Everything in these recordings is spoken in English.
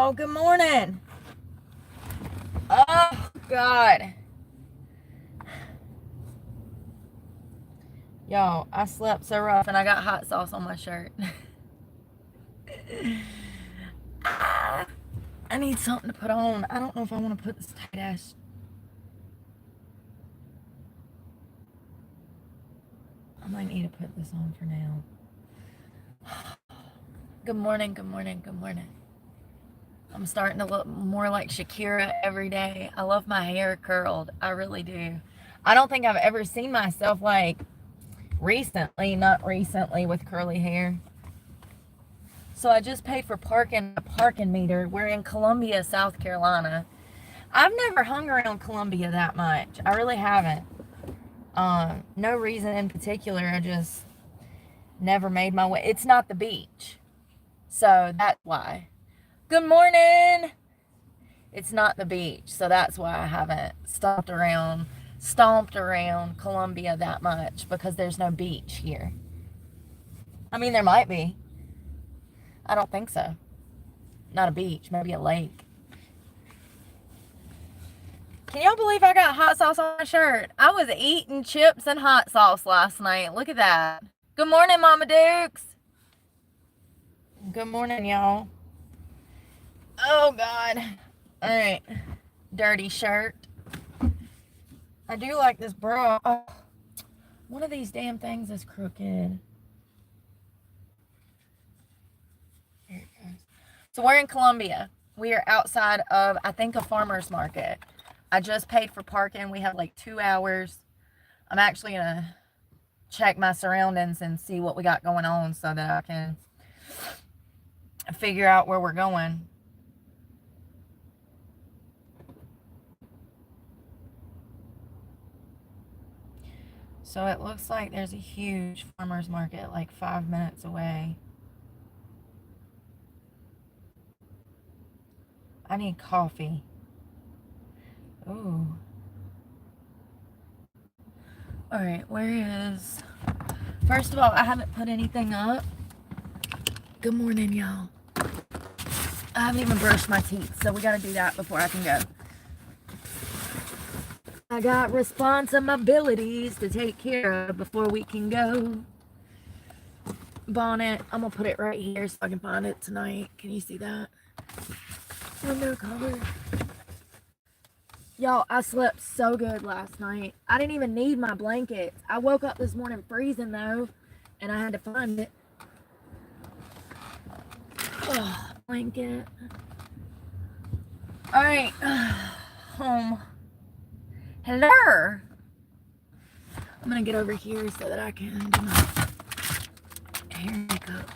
y'all. Good morning. Oh, God. Y'all, I slept so rough and I got hot sauce on my shirt. I need something to put on. I don't know if I want to put this tight ass. I might need to put this on for now. Good morning, good morning, good morning. I'm starting to look more like Shakira every day. I love my hair curled. I really do. I don't think I've ever seen myself like not recently with curly hair. So I just paid for a parking meter. We're in Columbia, South Carolina. I've never hung around Columbia that much. I really haven't. No reason in particular. I just never made my way. It's not the beach. So that's why. Good morning. It's not the beach. So that's why I haven't stomped around Columbia that much, because there's no beach here. I mean, there might be. I don't think so. Not a beach, maybe a lake. Can y'all believe I got hot sauce on my shirt? I was eating chips and hot sauce last night. Look at that. Good morning, Mama Dukes. Good morning, y'all. Oh, God. All right. Dirty shirt. I do like this bra. Oh, one of these damn things is crooked. There it goes. So we're in Columbia. We are outside of, I think, a farmer's market. I just paid for parking. We have like 2 hours. I'm actually going to check my surroundings and see what we got going on so that I can figure out where we're going. So it looks like there's a huge farmer's market like 5 minutes away. I need coffee. Ooh. All right, where is... First of all, I haven't put anything up. Good morning, y'all. I haven't even brushed my teeth, so we got to do that before I can go. I got responsibilities to take care of before we can go. Bonnet, I'm going to put it right here so I can find it tonight. Can you see that? Window cover. Y'all, I slept so good last night. I didn't even need my blankets. I woke up this morning freezing though, and I had to find it. Oh, blanket. All right, home. Hello. I'm gonna get over here so that I can do my hair makeup.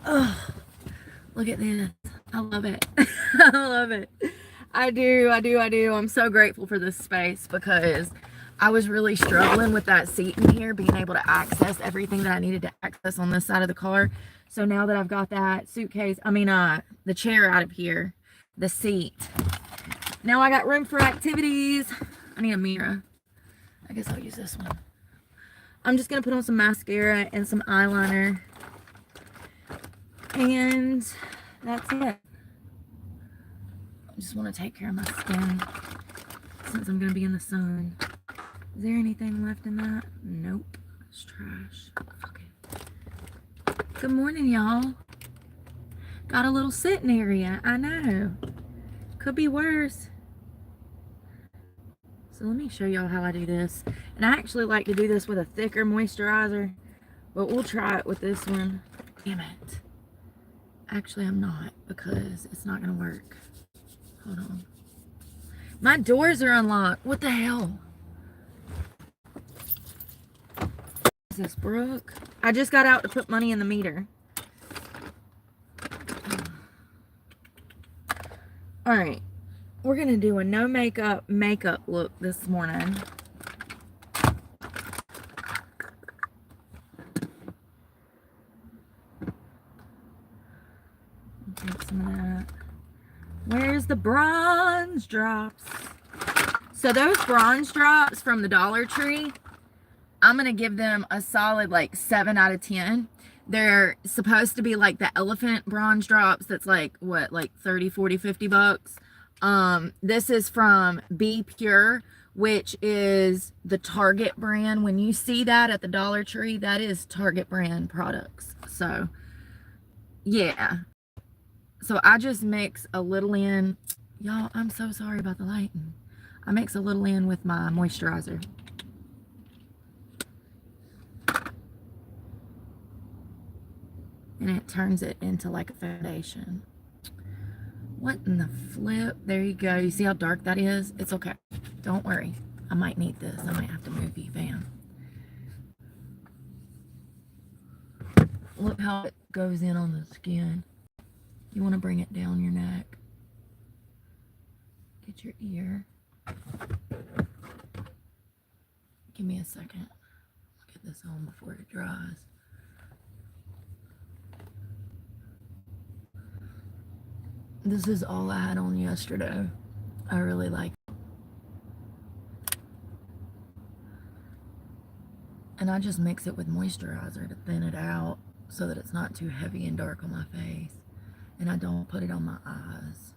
Oh, look at this. I love it. I love it. I do. I'm so grateful for this space because I was really struggling with that seat in here, being able to access everything that I needed to access on this side of the car. So now that I've got that the chair out of here, the seat, now I got room for activities. I need a mirror. I guess I'll use this one. I'm just going to put on some mascara and some eyeliner. And that's it. I just want to take care of my skin since I'm going to be in the sun. Is there anything left in that? Nope. It's trash. Okay. Good morning, y'all. Got a little sitting area. I know. Could be worse. So let me show y'all how I do this. And I actually like to do this with a thicker moisturizer, but we'll try it with this one. Damn it. Actually, I'm not, because it's not going to work. Hold on. My doors are unlocked. What the hell? Is this Brooke? I just got out to put money in the meter. All right. We're going to do a no makeup look this morning. Take some of that. Where's the bronze drops? So those bronze drops from the Dollar Tree, I'm going to give them a solid like 7 out of 10 They're supposed to be like the elephant bronze drops. That's like, what, like 30, 40, 50 bucks. This is from Be Pure, which is the Target brand. When you see that at the Dollar Tree, that is Target brand products. So, yeah. So I just mix a little in. Y'all, I'm so sorry about the lighting. I mix a little in with my moisturizer. And it turns it into like a foundation. What in the flip? There you go. You see how dark that is? It's okay. Don't worry. I might need this. I might have to move you, fam. Look how it goes in on the skin. You want to bring it down your neck. Get your ear. Give me a second. I'll get this on before it dries. This is all I had on yesterday. I really like it. And I just mix it with moisturizer to thin it out so that it's not too heavy and dark on my face. And I don't put it on my eyes.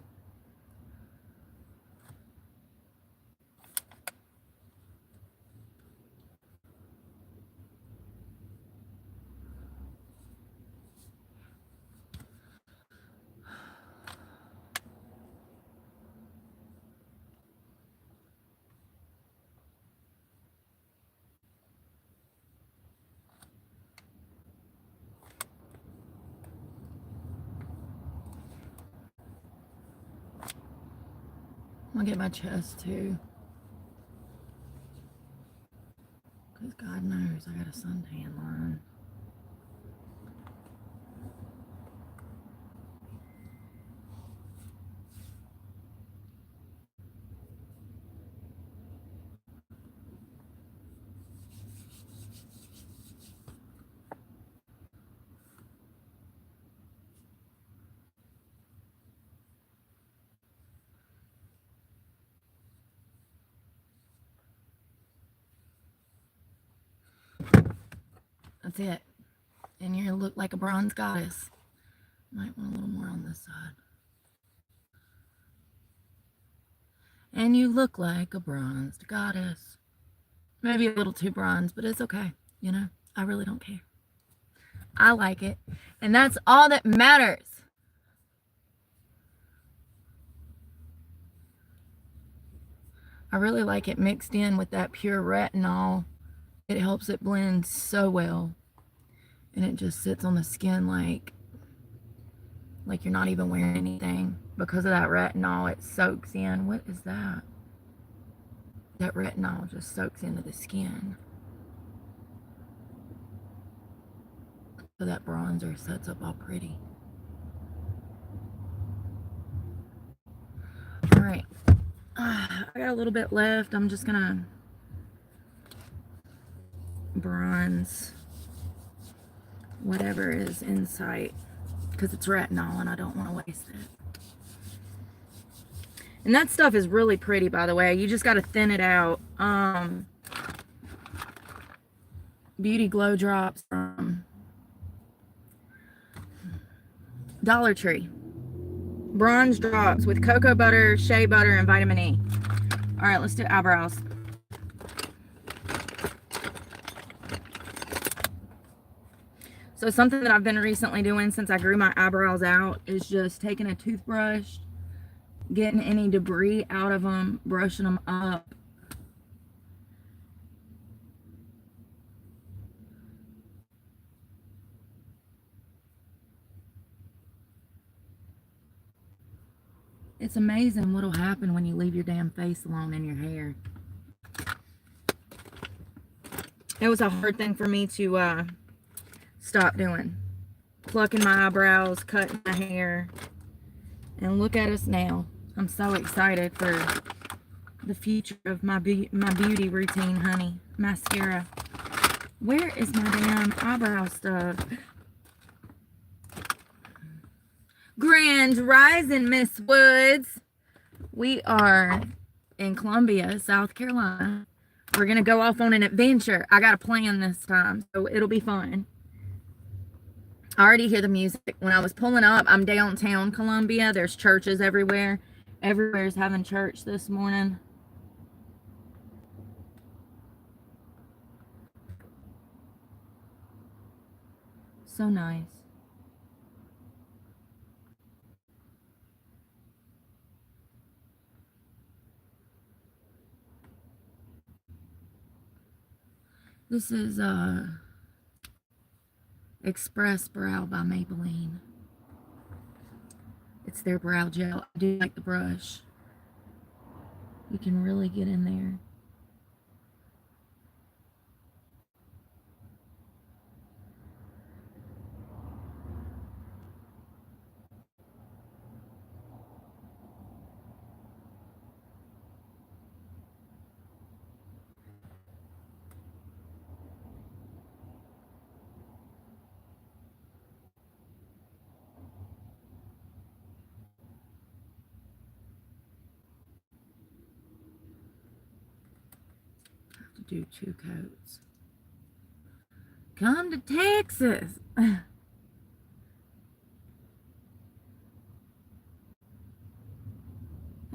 I'm gonna get my chest too. Because God knows I got a suntan line. That's it. And you look like a bronze goddess. Might want a little more on this side. And you look like a bronzed goddess. Maybe a little too bronze, but it's okay. You know, I really don't care. I like it. And that's all that matters. I really like it mixed in with that pure retinol. It helps it blend so well. And it just sits on the skin like you're not even wearing anything. Because of that retinol, it soaks in. What is that? That retinol just soaks into the skin. So that bronzer sets up all pretty. Alright. I got a little bit left. I'm just gonna bronze whatever is in sight because it's retinol and I don't want to waste it. And that stuff is really pretty, by the way. You just got to thin it out. Beauty Glow Drops from Dollar Tree. Bronze drops with cocoa butter, shea butter, and vitamin E. All right, let's do eyebrows. So something that I've been recently doing since I grew my eyebrows out is just taking a toothbrush, getting any debris out of them, brushing them up. It's amazing what'll happen when you leave your damn face alone in your hair. It was a hard thing for me to stop doing. Plucking my eyebrows, cutting my hair. And look at us now. I'm so excited for the future of my beauty routine, honey. Mascara. Where is my damn eyebrow stuff? Grand Rising, Miss Woods. We are in Columbia, South Carolina. We're going to go off on an adventure. I got a plan this time, so it'll be fun. I already hear the music. When I was pulling up, I'm downtown Columbia. There's churches everywhere. Everywhere's having church this morning. So nice. This is Express Brow by Maybelline. It's their brow gel. I do like the brush. You can really get in there. I have to do 2 coats. Come to Texas. I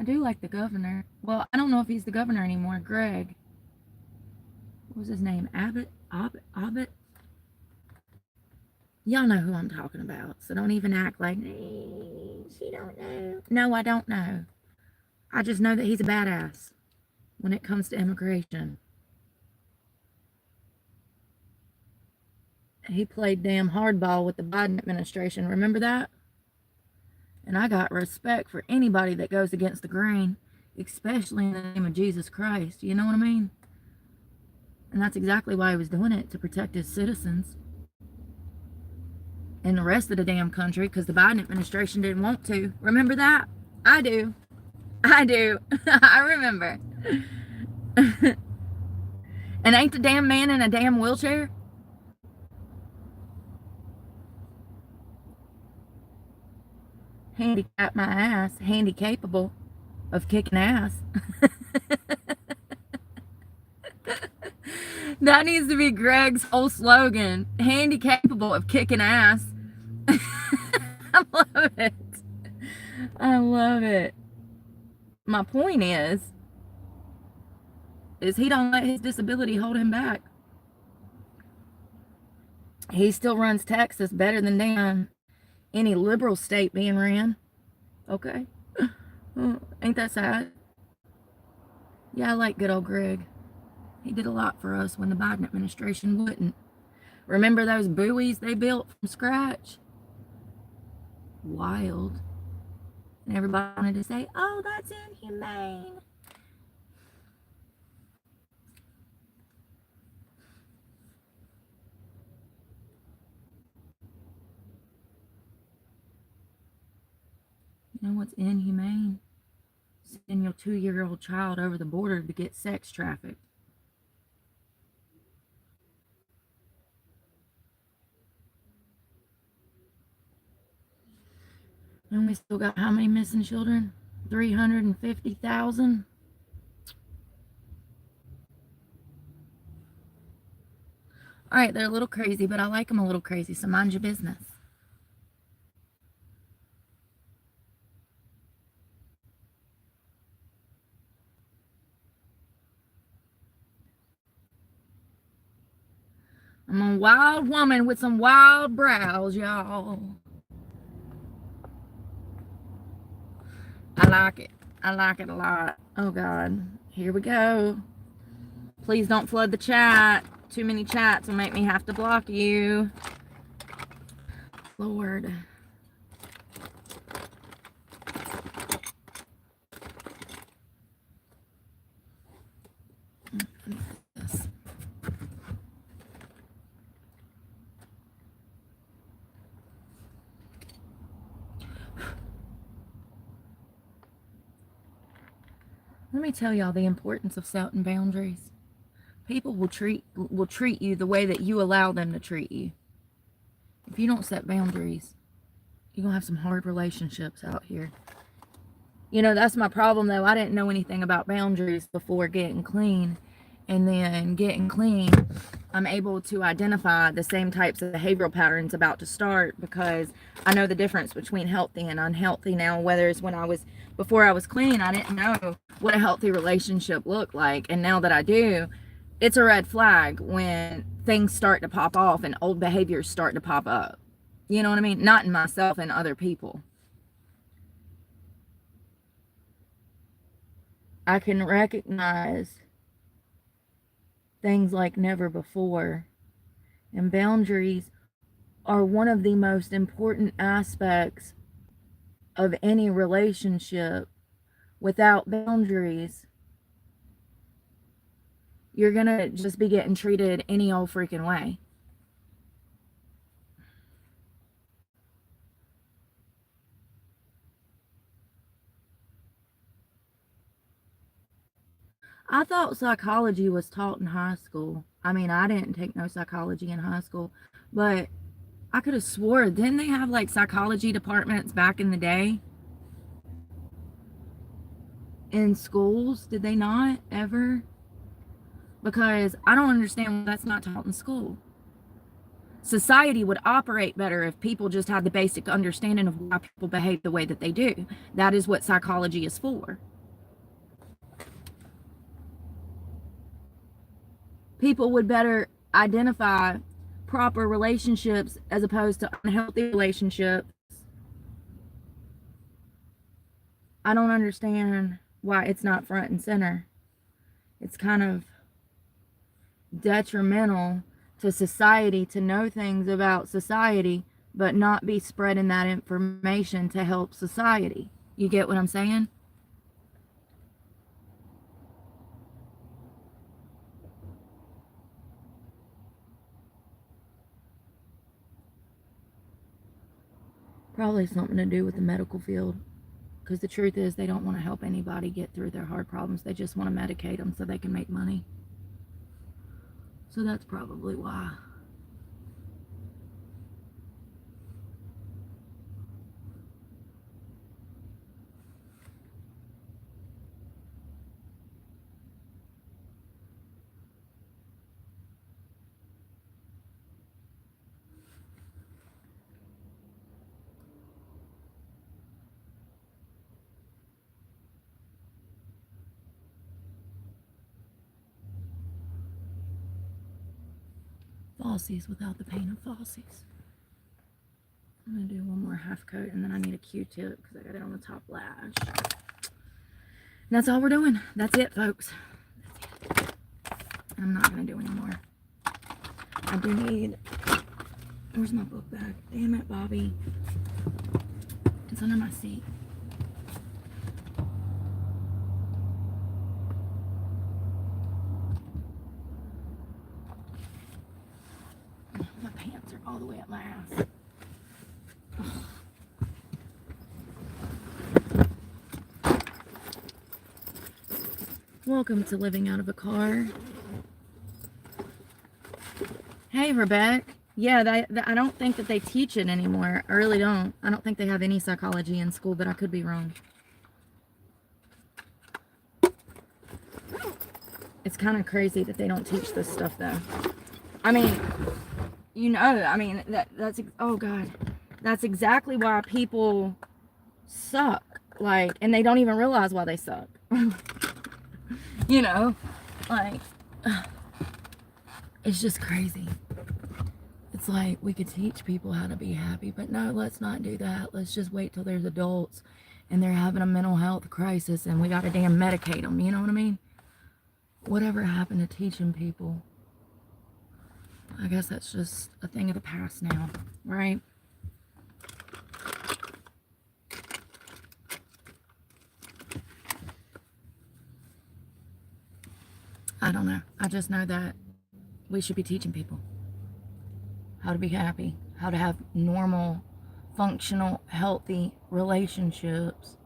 do like the governor. Well, I don't know if he's the governor anymore. Greg. What was his name? Abbott? Abbott? Y'all know who I'm talking about. So don't even act like, hey, she don't know. No, I don't know. I just know that he's a badass when it comes to immigration. He played damn hardball with the Biden administration. Remember that? And I got respect for anybody that goes against the grain, especially in the name of Jesus Christ. You know what I mean? And that's exactly why he was doing it, to protect his citizens and the rest of the damn country, because the Biden administration didn't want to. Remember that? I do. I do. I remember. And ain't the damn man in a damn wheelchair? Handicap my ass. Handy capable of kicking ass. That needs to be Greg's whole slogan. Handy capable of kicking ass. I love it. I love it. My point is he don't let his disability hold him back. He still runs Texas better than damn any liberal state being ran. Okay. Ain't that sad? Yeah, I like good old Greg. He did a lot for us when the Biden administration wouldn't. Remember those buoys they built from scratch? Wild. And everybody wanted to say, oh, that's inhumane. You know what's inhumane? Sending your 2-year-old child over the border to get sex trafficked. And we still got how many missing children? 350,000? All right, they're a little crazy, but I like them a little crazy, so mind your business. I'm a wild woman with some wild brows, y'all. I like it. I like it a lot. Oh, God. Here we go. Please don't flood the chat. Too many chats will make me have to block you. Lord. Let me tell y'all the importance of setting boundaries. People will treat you the way that you allow them to treat you. If you don't set boundaries, you're going to have some hard relationships out here. You know, that's my problem, though. I didn't know anything about boundaries before getting clean. And then getting clean, I'm able to identify the same types of behavioral patterns about to start, because I know the difference between healthy and unhealthy now. Whereas before I was clean, I didn't know what a healthy relationship looked like. And now that I do, it's a red flag when things start to pop off and old behaviors start to pop up. You know what I mean? Not in myself and other people. I can recognize things like never before. And boundaries are one of the most important aspects of any relationship. Without boundaries, you're gonna just be getting treated any old freaking way. I thought psychology was taught in high school. I mean, I didn't take no psychology in high school, but I could have swore, didn't they have like psychology departments back in the day in schools? Did they not ever? Because I don't understand why that's not taught in school. Society would operate better if people just had the basic understanding of why people behave the way that they do. That is what psychology is for. People would better identify proper relationships as opposed to unhealthy relationships. I don't understand why it's not front and center. It's kind of detrimental to society to know things about society, but not be spreading that information to help society. You get what I'm saying? Probably something to do with the medical field. Because the truth is, they don't want to help anybody get through their hard problems. They just want to medicate them so they can make money. So that's probably why. Falsies without the pain of falsies. I'm going to do one more half coat, and then I need a Q-tip because I got it on the top lash. And that's all we're doing. That's it, folks. That's it. I'm not going to do any more. I do need... Where's my book bag? Damn it, Bobby. It's under my seat. My pants are all the way up my ass. Welcome to living out of a car. Hey, Rebecca. Yeah, I don't think that they teach it anymore. I really don't. I don't think they have any psychology in school, but I could be wrong. It's kind of crazy that they don't teach this stuff, though. I mean, that's, oh God. That's exactly why people suck. Like, and they don't even realize why they suck. You know, like, it's just crazy. It's like we could teach people how to be happy, but no, let's not do that. Let's just wait till there's adults and they're having a mental health crisis and we got to damn medicate them. You know what I mean? Whatever happened to teaching people? I guess that's just a thing of the past now, right? I don't know. I just know that we should be teaching people how to be happy, how to have normal, functional, healthy relationships.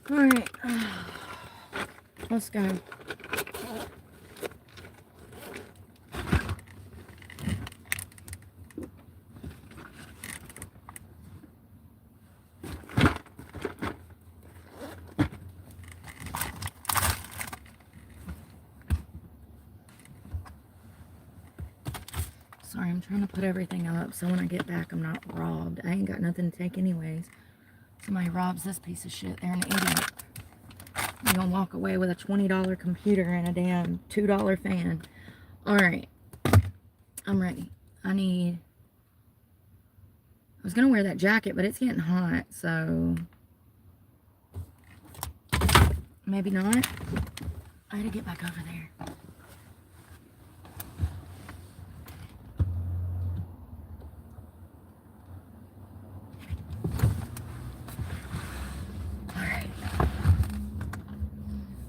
All right. Let's go. Sorry, I'm trying to put everything up so when I get back I'm not robbed. I ain't got nothing to take anyways. Somebody robs this piece of shit, they're an idiot. You're gonna walk away with a $20 computer and a damn $2 fan. Alright. I'm ready. I was gonna wear that jacket, but it's getting hot, so maybe not. I gotta get back over there. Alright.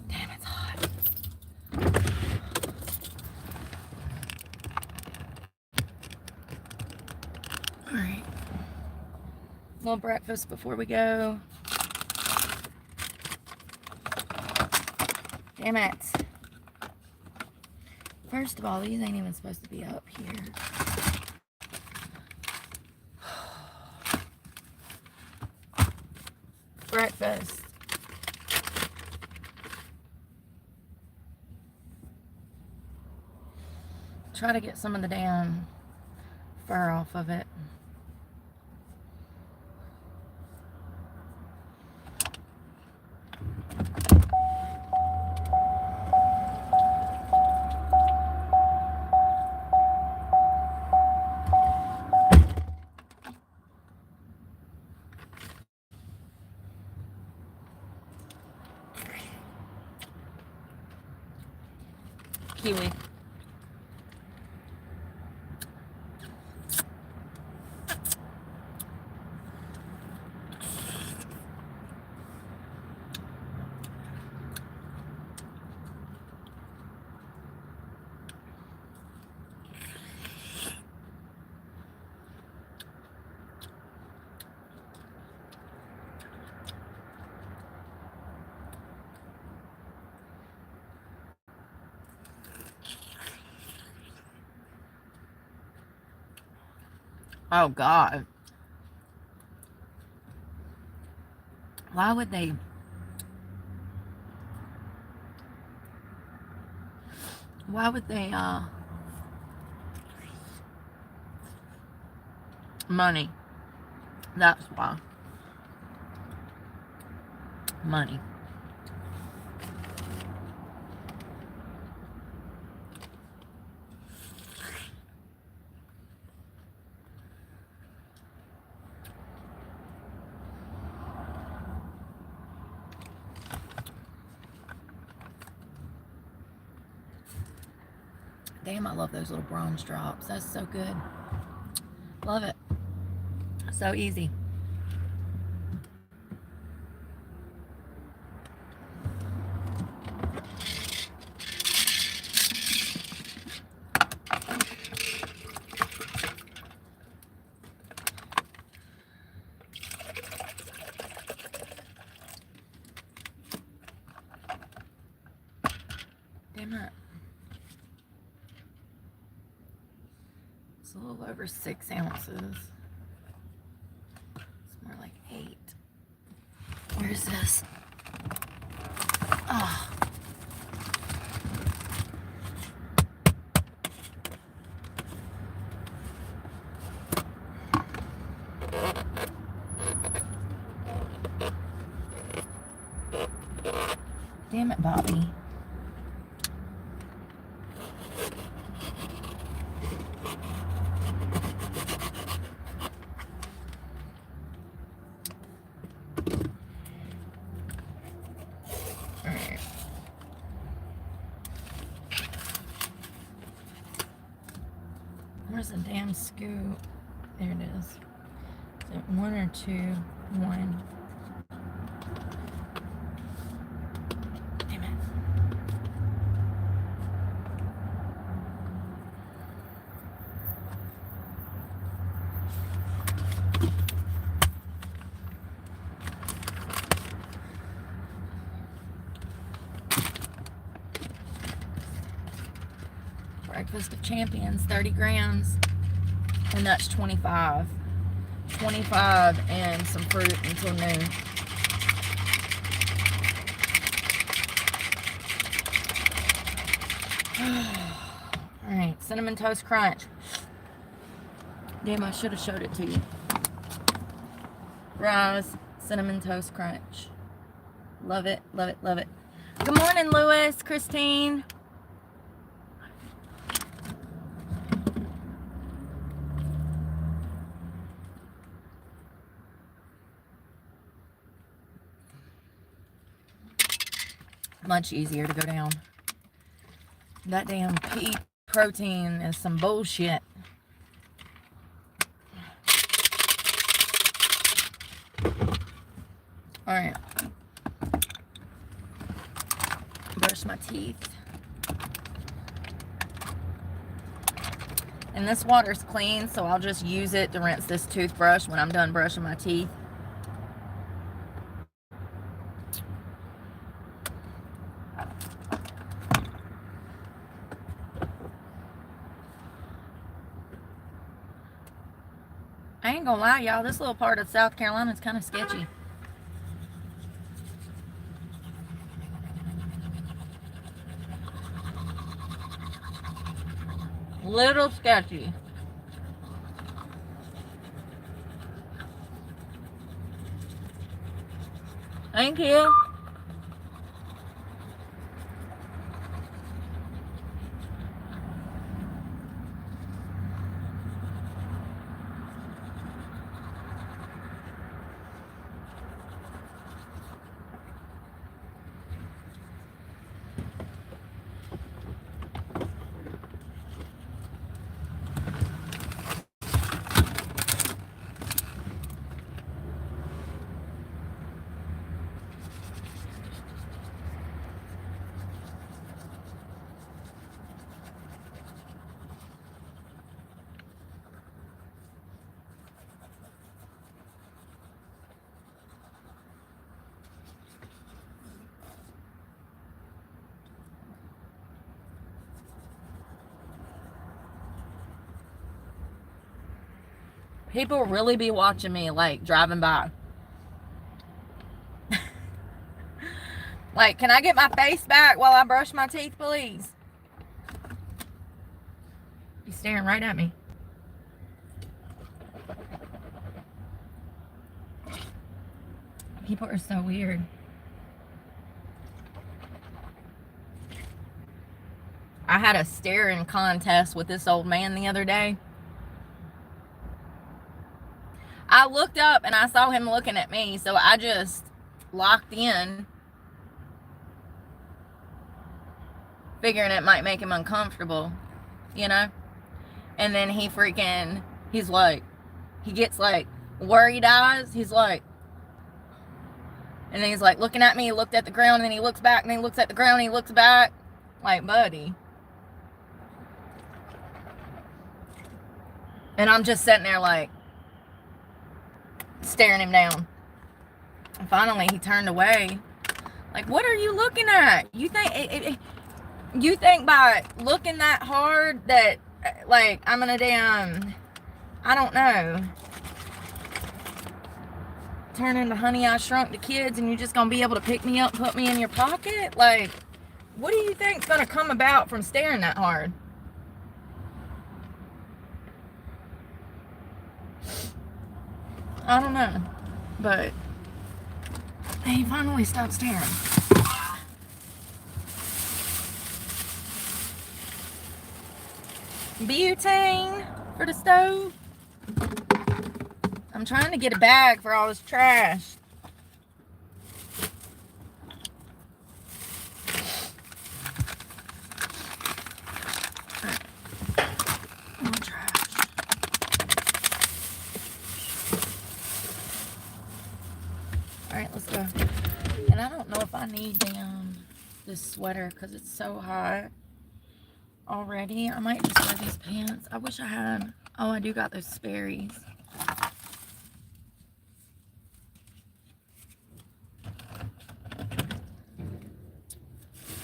Damn, it's hot. Alright. Little breakfast before we go. Damn it. First of all, these ain't even supposed to be up here. Breakfast. Try to get some of the damn fur off of it. Kiwi. Oh, God. Why would they... Money. That's why. Money. Damn, I love those little bronze drops. That's so good. Love it. So easy. Damn it. It's a little over 6 ounces. It's more like 8. Where's this? Oh. Damn it, Bobby. Where's the damn scoop? There it is. Is it 1 or 2? 1. Damn it. Breakfast of Champions, 30 grams. And that's 25. 25 and some fruit until noon. Alright, Cinnamon Toast Crunch. Damn, I should have showed it to you. Rise, Cinnamon Toast Crunch. Love it, love it, love it. Good morning, Lewis, Christine. Much easier to go down. That damn pea protein is some bullshit. Alright. Brush my teeth. And this water's clean, so I'll just use it to rinse this toothbrush when I'm done brushing my teeth. I ain't gonna lie, y'all, this little part of South Carolina is kind of sketchy. Little sketchy. Thank you. People really be watching me, like, driving by. Like, can I get my face back while I brush my teeth, please? He's staring right at me. People are so weird. I had a staring contest with this old man the other day. I looked up and I saw him looking at me, so I just locked in, figuring it might make him uncomfortable, you know? And then he's like, he gets like worried eyes. He's like, and then he's like looking at me, he looked at the ground, and then he looks back, and then he looks at the ground, and he looks back. Like, buddy. And I'm just sitting there like, staring him down. And finally he turned away. Like, what are you looking at? You think by looking that hard that, like, I'm gonna damn, I don't know, turn into Honey, I Shrunk the Kids, and you're just gonna be able to pick me up and put me in your pocket? Like, what do you think's gonna come about from staring that hard? I don't know, but he finally stopped staring. Butane for the stove. I'm trying to get a bag for all this trash. More trash. Alright, let's go. And I don't know if I need this sweater because it's so hot already. I might just wear these pants. I wish I had. Oh, I do got those Sperry's.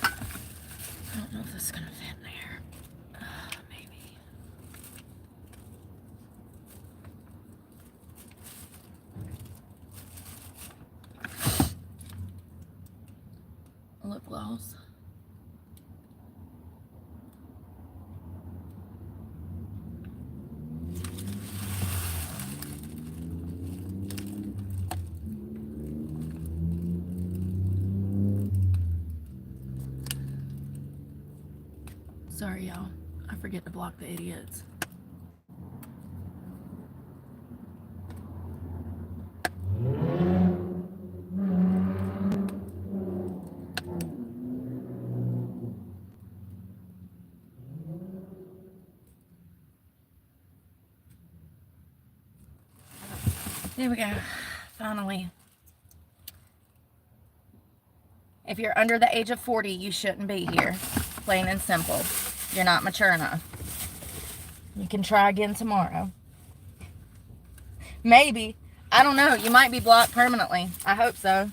I don't know if this is gonna fit in there. Sorry, y'all. I forget to block the idiots. There we go. Finally. If you're under the age of 40, you shouldn't be here. Plain and simple. You're not mature enough. You can try again tomorrow. Maybe. I don't know. You might be blocked permanently. I hope so.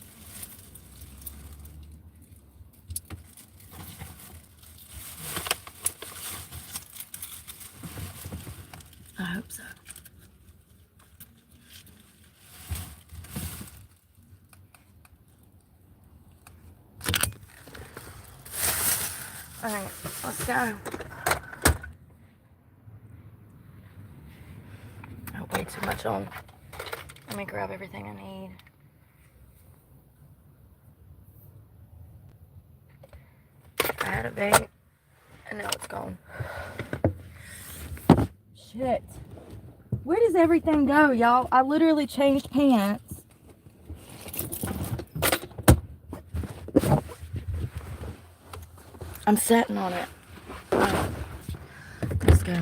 I hope so. All right, let's go. Oh, way too much on. Let me grab everything I need. I had a vape, and now it's gone. Shit. Where does everything go, y'all? I literally changed pants. I'm sitting on it. Right. Let's go.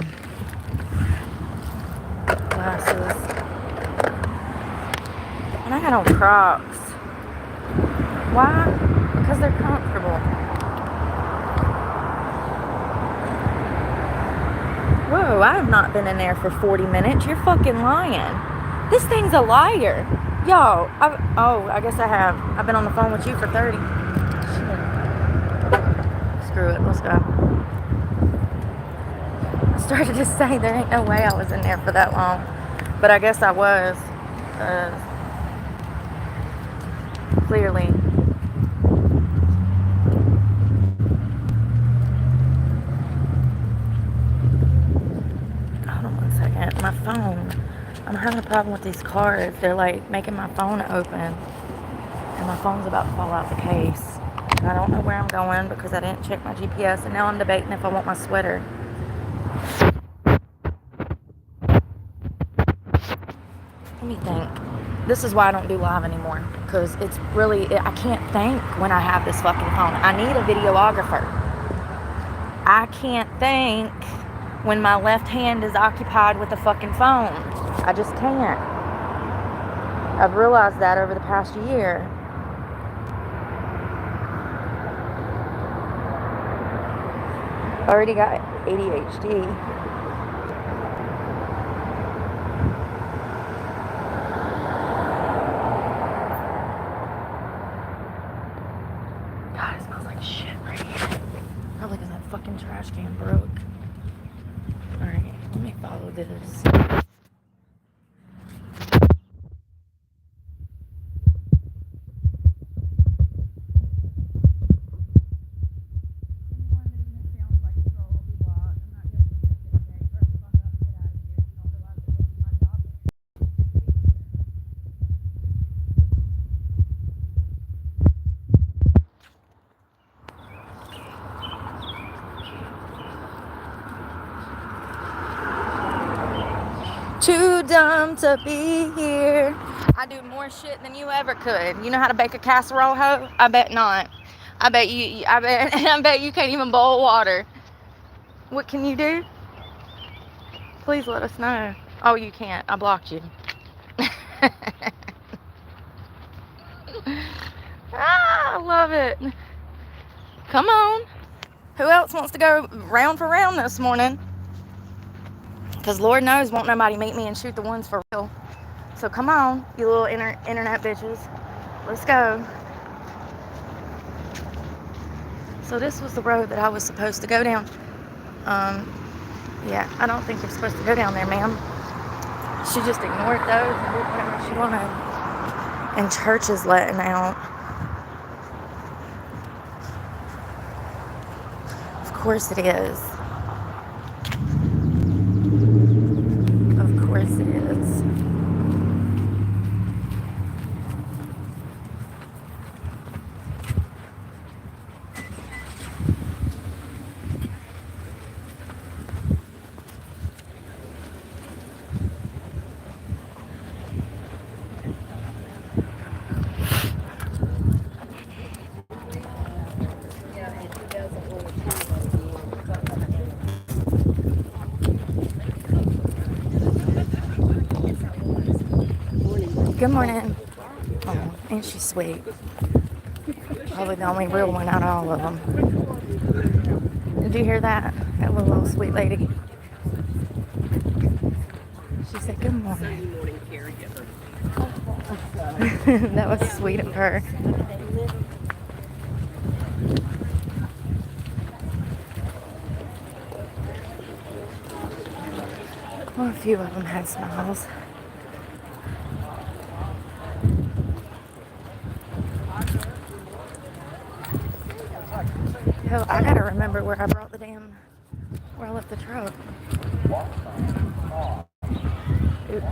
Glasses. And I got on Crocs. Why? Because they're comfortable. Whoa, I have not been in there for 40 minutes. You're fucking lying. This thing's a liar. Y'all, I guess I have. I've been on the phone with you for 30. Shit. Screw it, let's go. I started to say there ain't no way I was in there for that long. But I guess I was. Clearly. Hold on one second. My phone. I'm having a problem with these cards. They're like making my phone open. And my phone's about to fall out the case. And I don't know where I'm going because I didn't check my GPS. And now I'm debating if I want my sweater. Let me think. This is why I don't do live anymore. Because it's really, I can't think when I have this fucking phone. I need a videographer. I can't think when my left hand is occupied with a fucking phone. I just can't. I've realized that over the past year. I already got ADHD. God, it smells like shit right here. Probably because that fucking trash can broke. Alright, let me follow this. Too dumb to be here. I do more shit than you ever could. You know how to bake a casserole, hoe? I bet not. I bet you can't even boil water. What can you do? Please let us know. Oh, you can't. I blocked you. I love it. Come on. Who else wants to go round for round this morning? Because Lord knows won't nobody meet me and shoot the ones for real. So come on, you little internet bitches. Let's go. So this was the road that I was supposed to go down. Yeah, I don't think you're supposed to go down there, ma'am. She just ignored those and did whatever she wanted. And church is letting out. Of course it is. Of course it is. Good morning. Oh, ain't she sweet? Probably the only real one out of all of them. Did you hear that? That little sweet lady. She said, good morning. That was sweet of her. Well, a few of them had smiles. Hell, I gotta remember where I brought where I left the truck. Oops.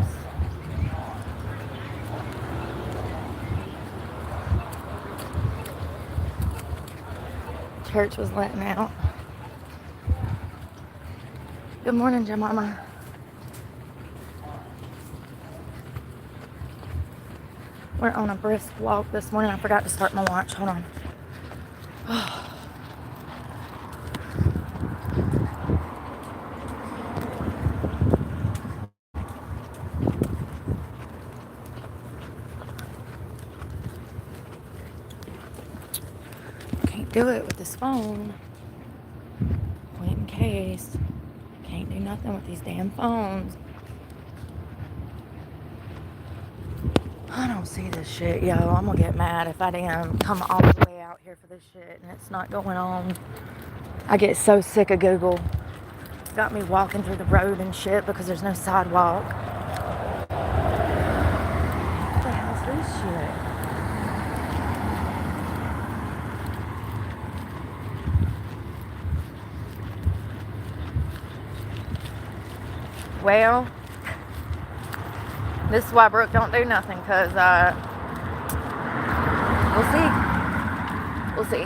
Church was letting out. Good morning, Jemima. We're on a brisk walk this morning. I forgot to start my watch. Hold on. Can't do it with this phone. Wait in case. Can't do nothing with these damn phones. I don't see this shit, yo. I'm gonna get mad if I didn't come all the way out here for this shit and it's not going on. I get so sick of Google. It's got me walking through the road and shit because there's no sidewalk. What the hell's this shit? Well, this is why Brooke don't do nothing, because we'll see. We'll see.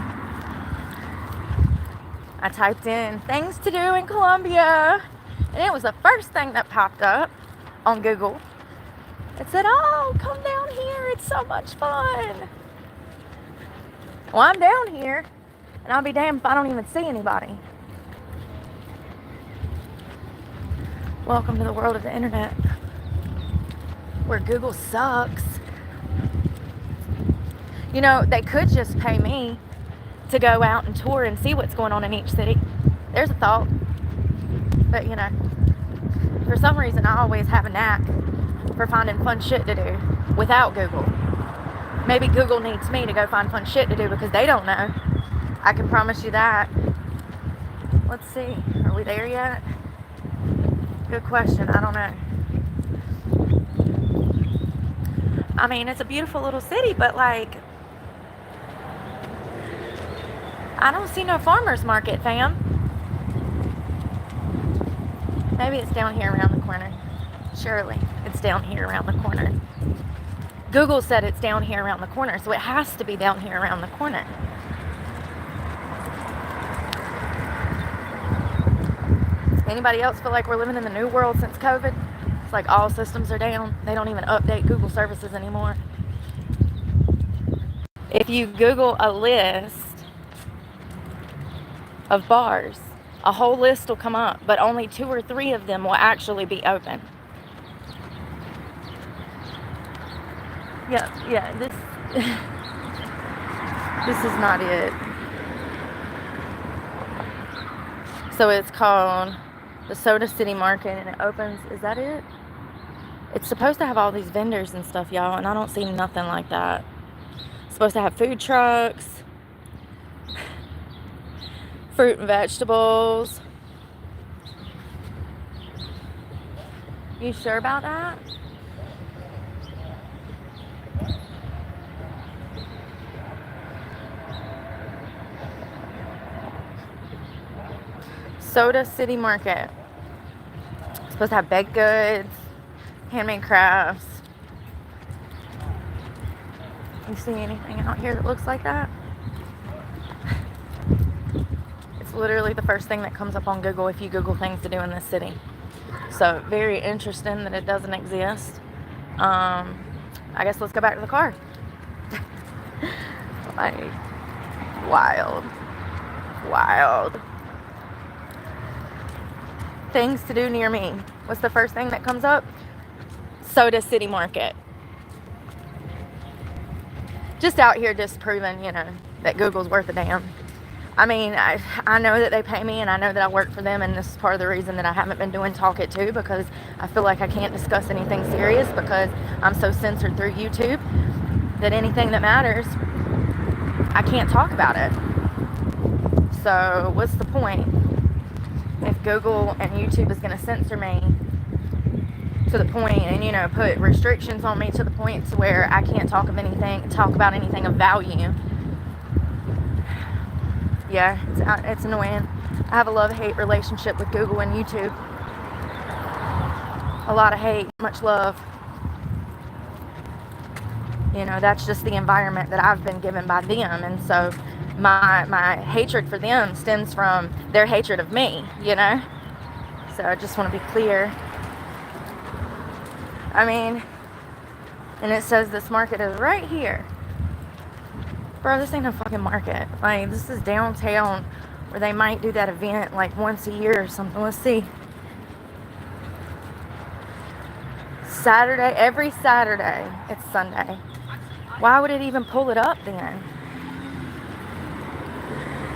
I typed in things to do in Colombia, and it was the first thing that popped up on Google. It said, oh, come down here. It's so much fun. Well, I'm down here, and I'll be damned if I don't even see anybody. Welcome to the world of the internet, where Google sucks. You know, they could just pay me to go out and tour and see what's going on in each city. There's a thought. But, you know, for some reason, I always have a knack for finding fun shit to do without Google. Maybe Google needs me to go find fun shit to do because they don't know. I can promise you that. Let's see. Are we there yet? Good question. I don't know. I mean, it's a beautiful little city, but like, I don't see no farmer's market, fam. Maybe it's down here around the corner. Surely it's down here around the corner. Google said it's down here around the corner, so it has to be down here around the corner. Anybody else feel like we're living in the new world since COVID? It's like all systems are down. They don't even update Google services anymore. If you Google a list of bars, a whole list will come up, but only 2 or 3 of them will actually be open. Yeah, this is not it. So it's called the Soda City Market, and it opens, is that it? It's supposed to have all these vendors and stuff, y'all, and I don't see nothing like that. It's supposed to have food trucks, fruit and vegetables. You sure about that? Soda City Market. It's supposed to have baked goods, handmade crafts. You see anything out here that looks like that? It's literally the first thing that comes up on Google if you Google things to do in this city. So very interesting that it doesn't exist. I guess let's go back to the car. Like, wild. Things to do near me. What's the first thing that comes up? Soda City Market. just out here disproving, that Google's worth a damn. I mean, I know that they pay me, and I know that I work for them, and this is part of the reason that I haven't been doing Talk It Too, because I feel like I can't discuss anything serious because I'm so censored through YouTube that anything that matters, I can't talk about it. So what's the point if Google and YouTube is going to censor me to the point and put restrictions on me to the point to where I can't talk about anything of value? Yeah, it's annoying. I have a love-hate relationship with Google and YouTube. A lot of hate, much love. That's just the environment that I've been given by them, and so my hatred for them stems from their hatred of me, So I just want to be clear. I mean, and it says this market is right here. Bro, this ain't a fucking market. Like, this is downtown where they might do that event like once a year or something. Let's see. Saturday, every Saturday. It's Sunday. Why would it even pull it up then?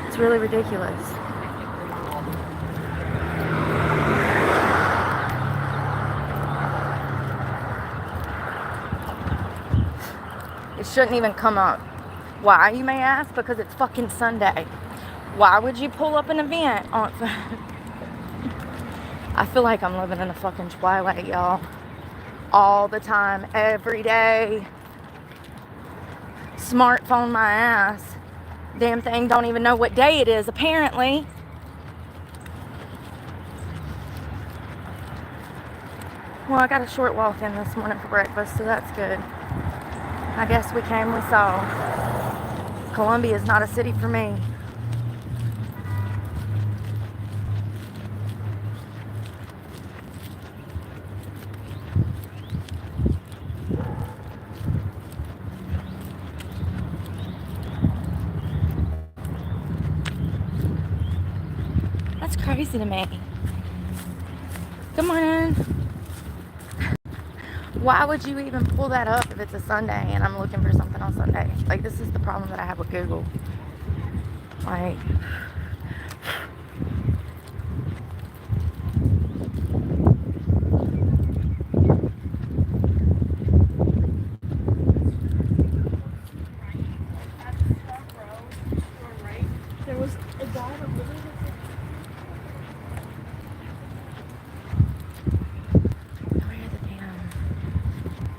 It's really ridiculous. It shouldn't even come up. Why, you may ask? Because it's fucking Sunday. Why would you pull up an event on... I feel like I'm living in a fucking twilight, y'all. All the time, every day. Smartphone my ass. Damn thing don't even know what day it is, apparently. Well, I got a short walk in this morning for breakfast, so that's good. I guess we came, we saw. Columbia is not a city for me. That's crazy to me. Good morning. Why would you even pull that up if it's a Sunday and I'm looking for something on Sunday? Like, this is the problem that I have with Google. Like, there was a guy that literally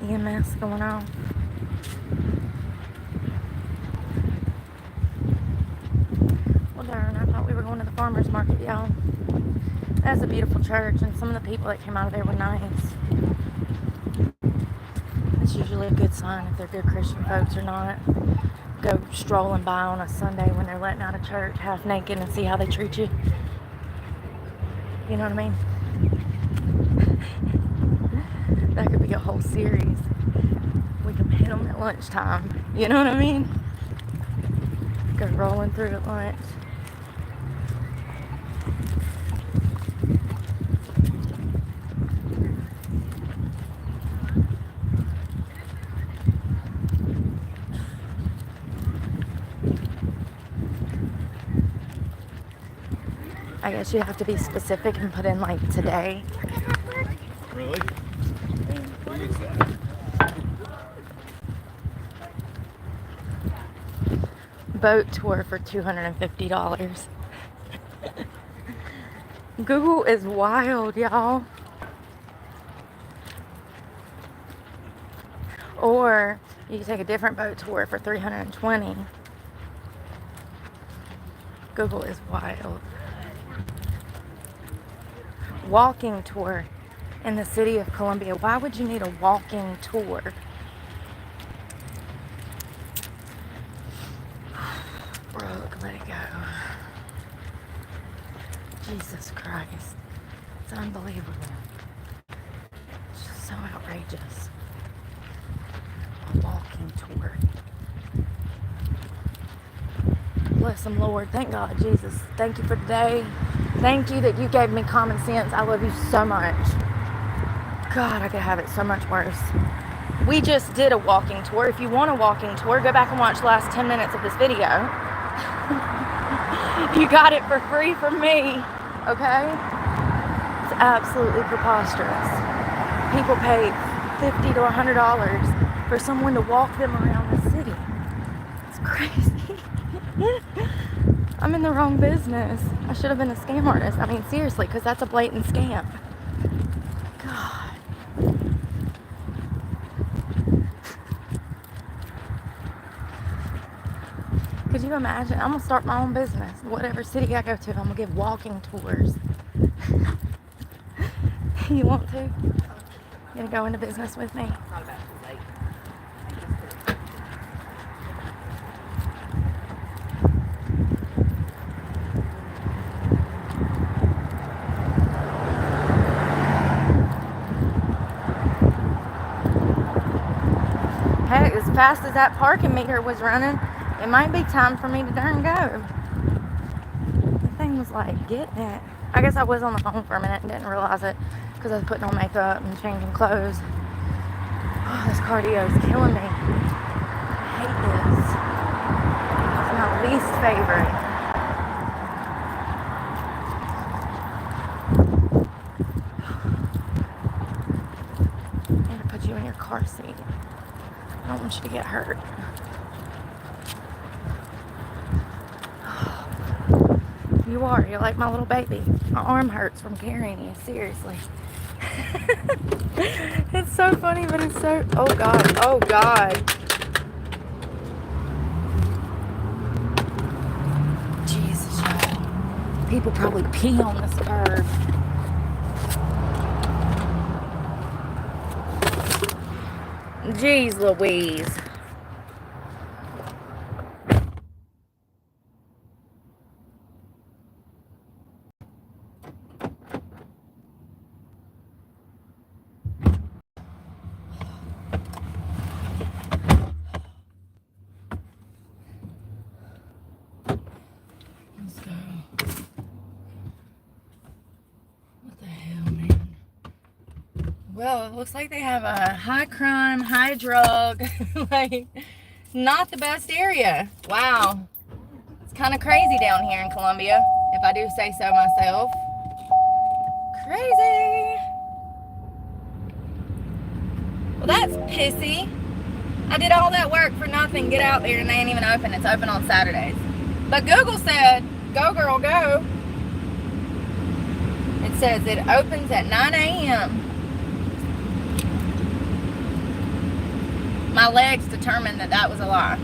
EMS going on. Well, darn, I thought we were going to the farmer's market, y'all. That's a beautiful church, and some of the people that came out of there were nice. It's usually a good sign if they're good Christian folks or not. Go strolling by on a Sunday when they're letting out of church half naked and see how they treat you. You know what I mean? That could be a whole series. We can hit them at lunchtime. You know what I mean? Go rolling through at lunch. I guess you have to be specific and put in like today. really? What is that? Boat tour for $250. Google is wild, y'all. Or you can take a different boat tour for $320. Google is wild. Walking tour in the city of Columbia. Why would you need a walking tour? Brooke, let it go. Jesus Christ. It's unbelievable. It's just so outrageous. A walking tour. Bless him, Lord. Thank God, Jesus. Thank you for today. Thank you that you gave me common sense. I love you so much. God, I could have it so much worse. We just did a walking tour. If you want a walking tour, go back and watch the last 10 minutes of this video. You got it for free from me, okay? It's absolutely preposterous. People pay $50 to $100 for someone to walk them around the city. It's crazy. I'm in the wrong business. I should have been a scam artist. I mean, seriously, because that's a blatant scam. God. Could you imagine? I'm going to start my own business. Whatever city I go to, I'm going to give walking tours. You want to? You going to go into business with me? Heck, as fast as that parking meter was running, it might be time for me to darn go. The thing was like getting it. I guess I was on the phone for a minute and didn't realize it because I was putting on makeup and changing clothes. Oh, this cardio is killing me. I hate this. It's my least favorite. I need to put you in your car seat. I don't want you to get hurt. You are. You're like my little baby. My arm hurts from carrying you. Seriously. It's so funny, but it's so... Oh, God. Oh, God. Jesus, y'all. People probably pee on this curb. Jeez Louise. Let's go. What the hell, man? Well, it looks like they have a high crime, high drug, like, not the best area. Wow. It's kind of crazy down here in Columbia, if I do say so myself. Crazy. Well, that's pissy. I did all that work for nothing. Get out there and they ain't even open. It's open on Saturdays. But Google said, go girl, go. It says it opens at 9 a.m. My legs determined that that was a lie.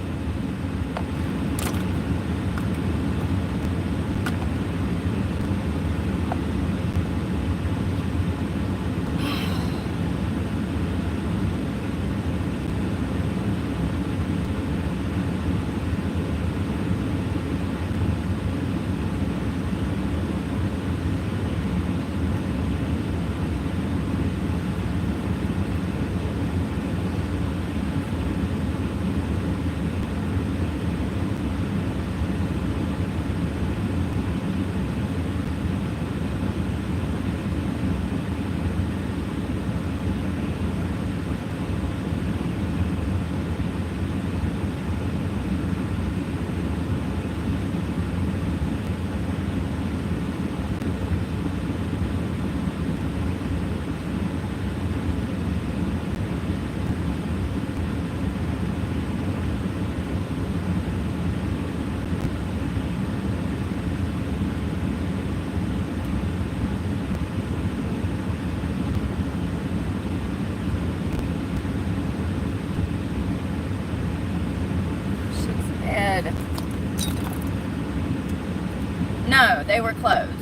No, they were closed.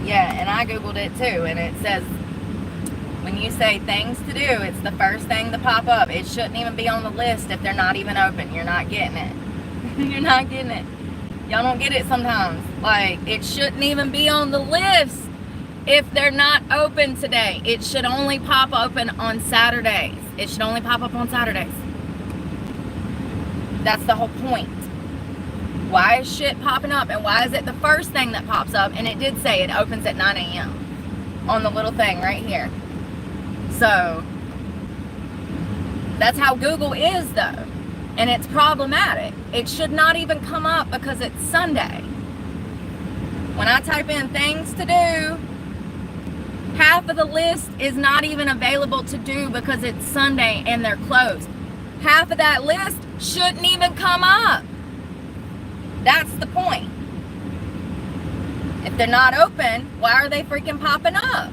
Yeah, and I Googled it too, and it says when you say things to do, it's the first thing to pop up. It shouldn't even be on the list if they're not even open. You're not getting it. You're not getting it. Y'all don't get it sometimes. Like, it shouldn't even be on the list if they're not open today. It should only pop open on Saturdays. It should only pop up on Saturdays. That's the whole point. Why is shit popping up, and why is it the first thing that pops up? And it did say it opens at 9 a.m. on the little thing right here. So that's how Google is, though. And it's problematic. It should not even come up because it's Sunday. When I type in things to do, half of the list is not even available to do because it's Sunday and they're closed. Half of that list shouldn't even come up. That's the point. If they're not open, why are they freaking popping up?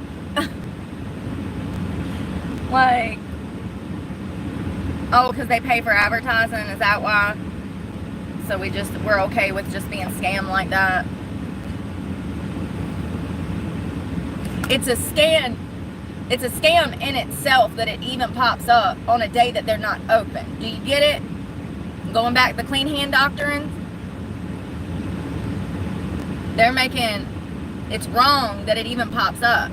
Like, oh, because they pay for advertising, is that why? So we're okay with just being scammed like that. It's a scam. It's a scam in itself that it even pops up on a day that they're not open. Do you get it? Going back to the clean hand doctrine, they're making, it's wrong that it even pops up.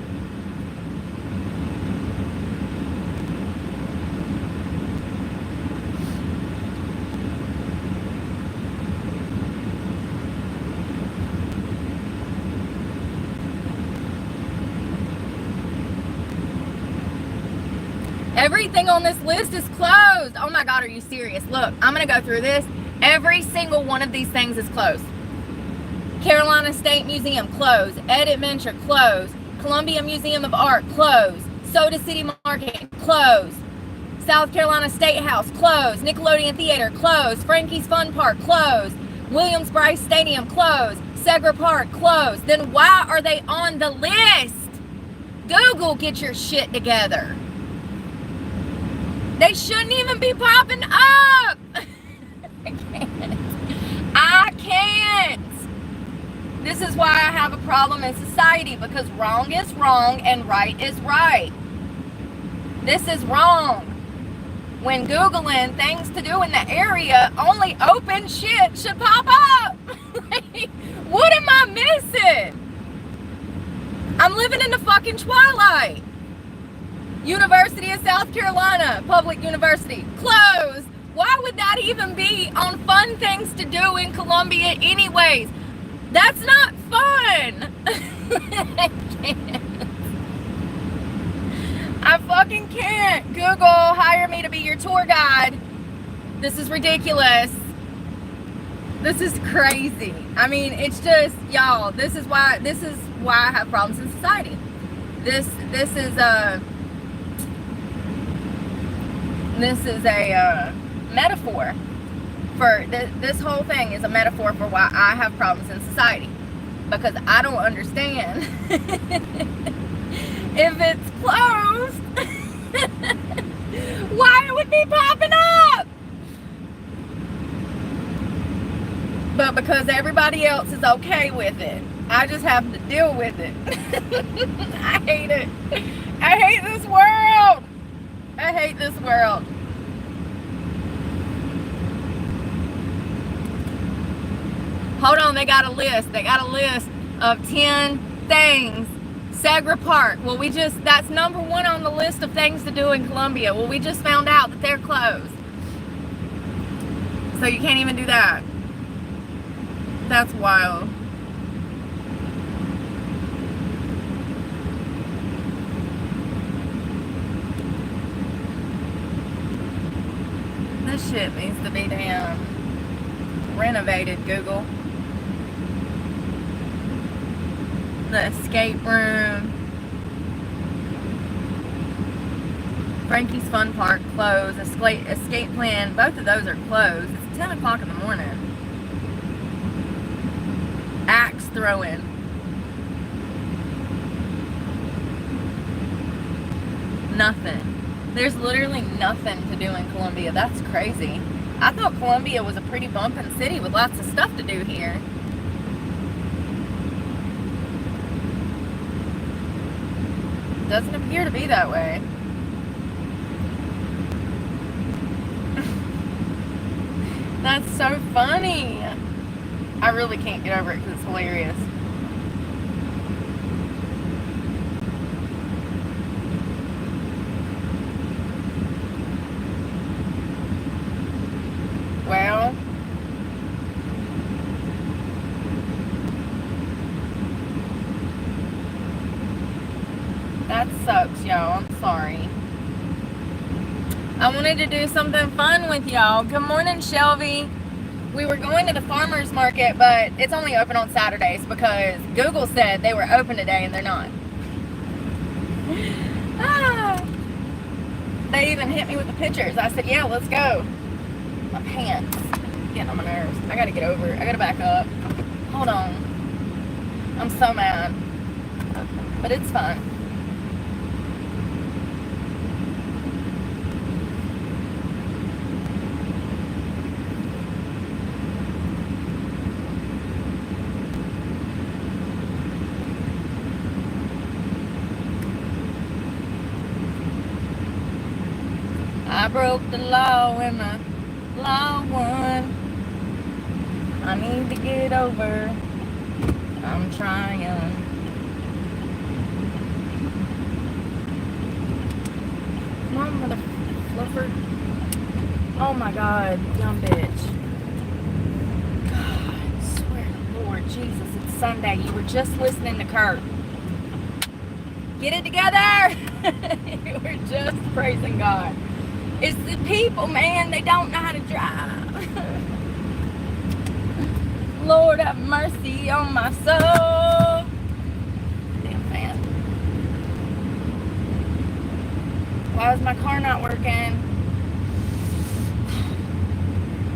Everything on this list is closed. Oh my God, are you serious? Look, I'm going to go through this. Every single one of these things is closed. Carolina State Museum, closed. Ed Adventure, closed. Columbia Museum of Art, closed. Soda City Market, closed. South Carolina State House, closed. Nickelodeon Theater, closed. Frankie's Fun Park, closed. Williams-Brice Stadium, closed. Segra Park, closed. Then why are they on the list? Google, get your shit together. They shouldn't even be popping up. I can't. This is why I have a problem in society, because wrong is wrong and right is right. This is wrong. When Googling things to do in the area, only open shit should pop up. Like, what am I missing? I'm living in the fucking twilight. University of South Carolina, public university, closed. Why would that even be on fun things to do in Columbia anyways? That's not fun. I fucking can't. Google, hire me to be your tour guide. This is ridiculous. This is crazy. I mean, it's just, y'all, this is why I have problems in society. This is a metaphor for this whole thing is a metaphor for why I have problems in society, because I don't understand if it's closed why it would be popping up, but because everybody else is okay with it, I just have to deal with it. I hate it. I hate this world. I hate this world. Hold on, they got a list. They got a list of 10 things. Segra Park. Well, that's number 1 on the list of things to do in Columbia. Well, we just found out that they're closed. So you can't even do that. That's wild. This shit needs to be damn renovated, Google. The escape room. Frankie's Fun Park closed. Escape Plan, both of those are closed. It's 10 o'clock in the morning. Axe throwing. Nothing. There's literally nothing to do in Columbia. That's crazy. I thought Columbia was a pretty bumping city with lots of stuff to do here. Doesn't appear to be that way. That's so funny. I really can't get over it because it's hilarious. Well, That sucks, y'all. I'm sorry. I wanted to do something fun with y'all. Good morning, Shelby. We were going to the farmer's market, but it's only open on Saturdays because Google said they were open today and they're not. They even hit me with the pictures. I said, yeah, let's go. My pants. Getting on my nerves. I gotta get over. I gotta back up. Hold on. I'm so mad. But it's fun. I broke the law and the law won. I need to get over. I'm trying. Come on, mother fluffer. Oh my God, dumb bitch. God, I swear to Lord Jesus, it's Sunday. You were just listening to Kurt. Get it together. You were just praising God. It's the people, man. They don't know how to drive. Lord have mercy on my soul. Damn fan. Why is my car not working?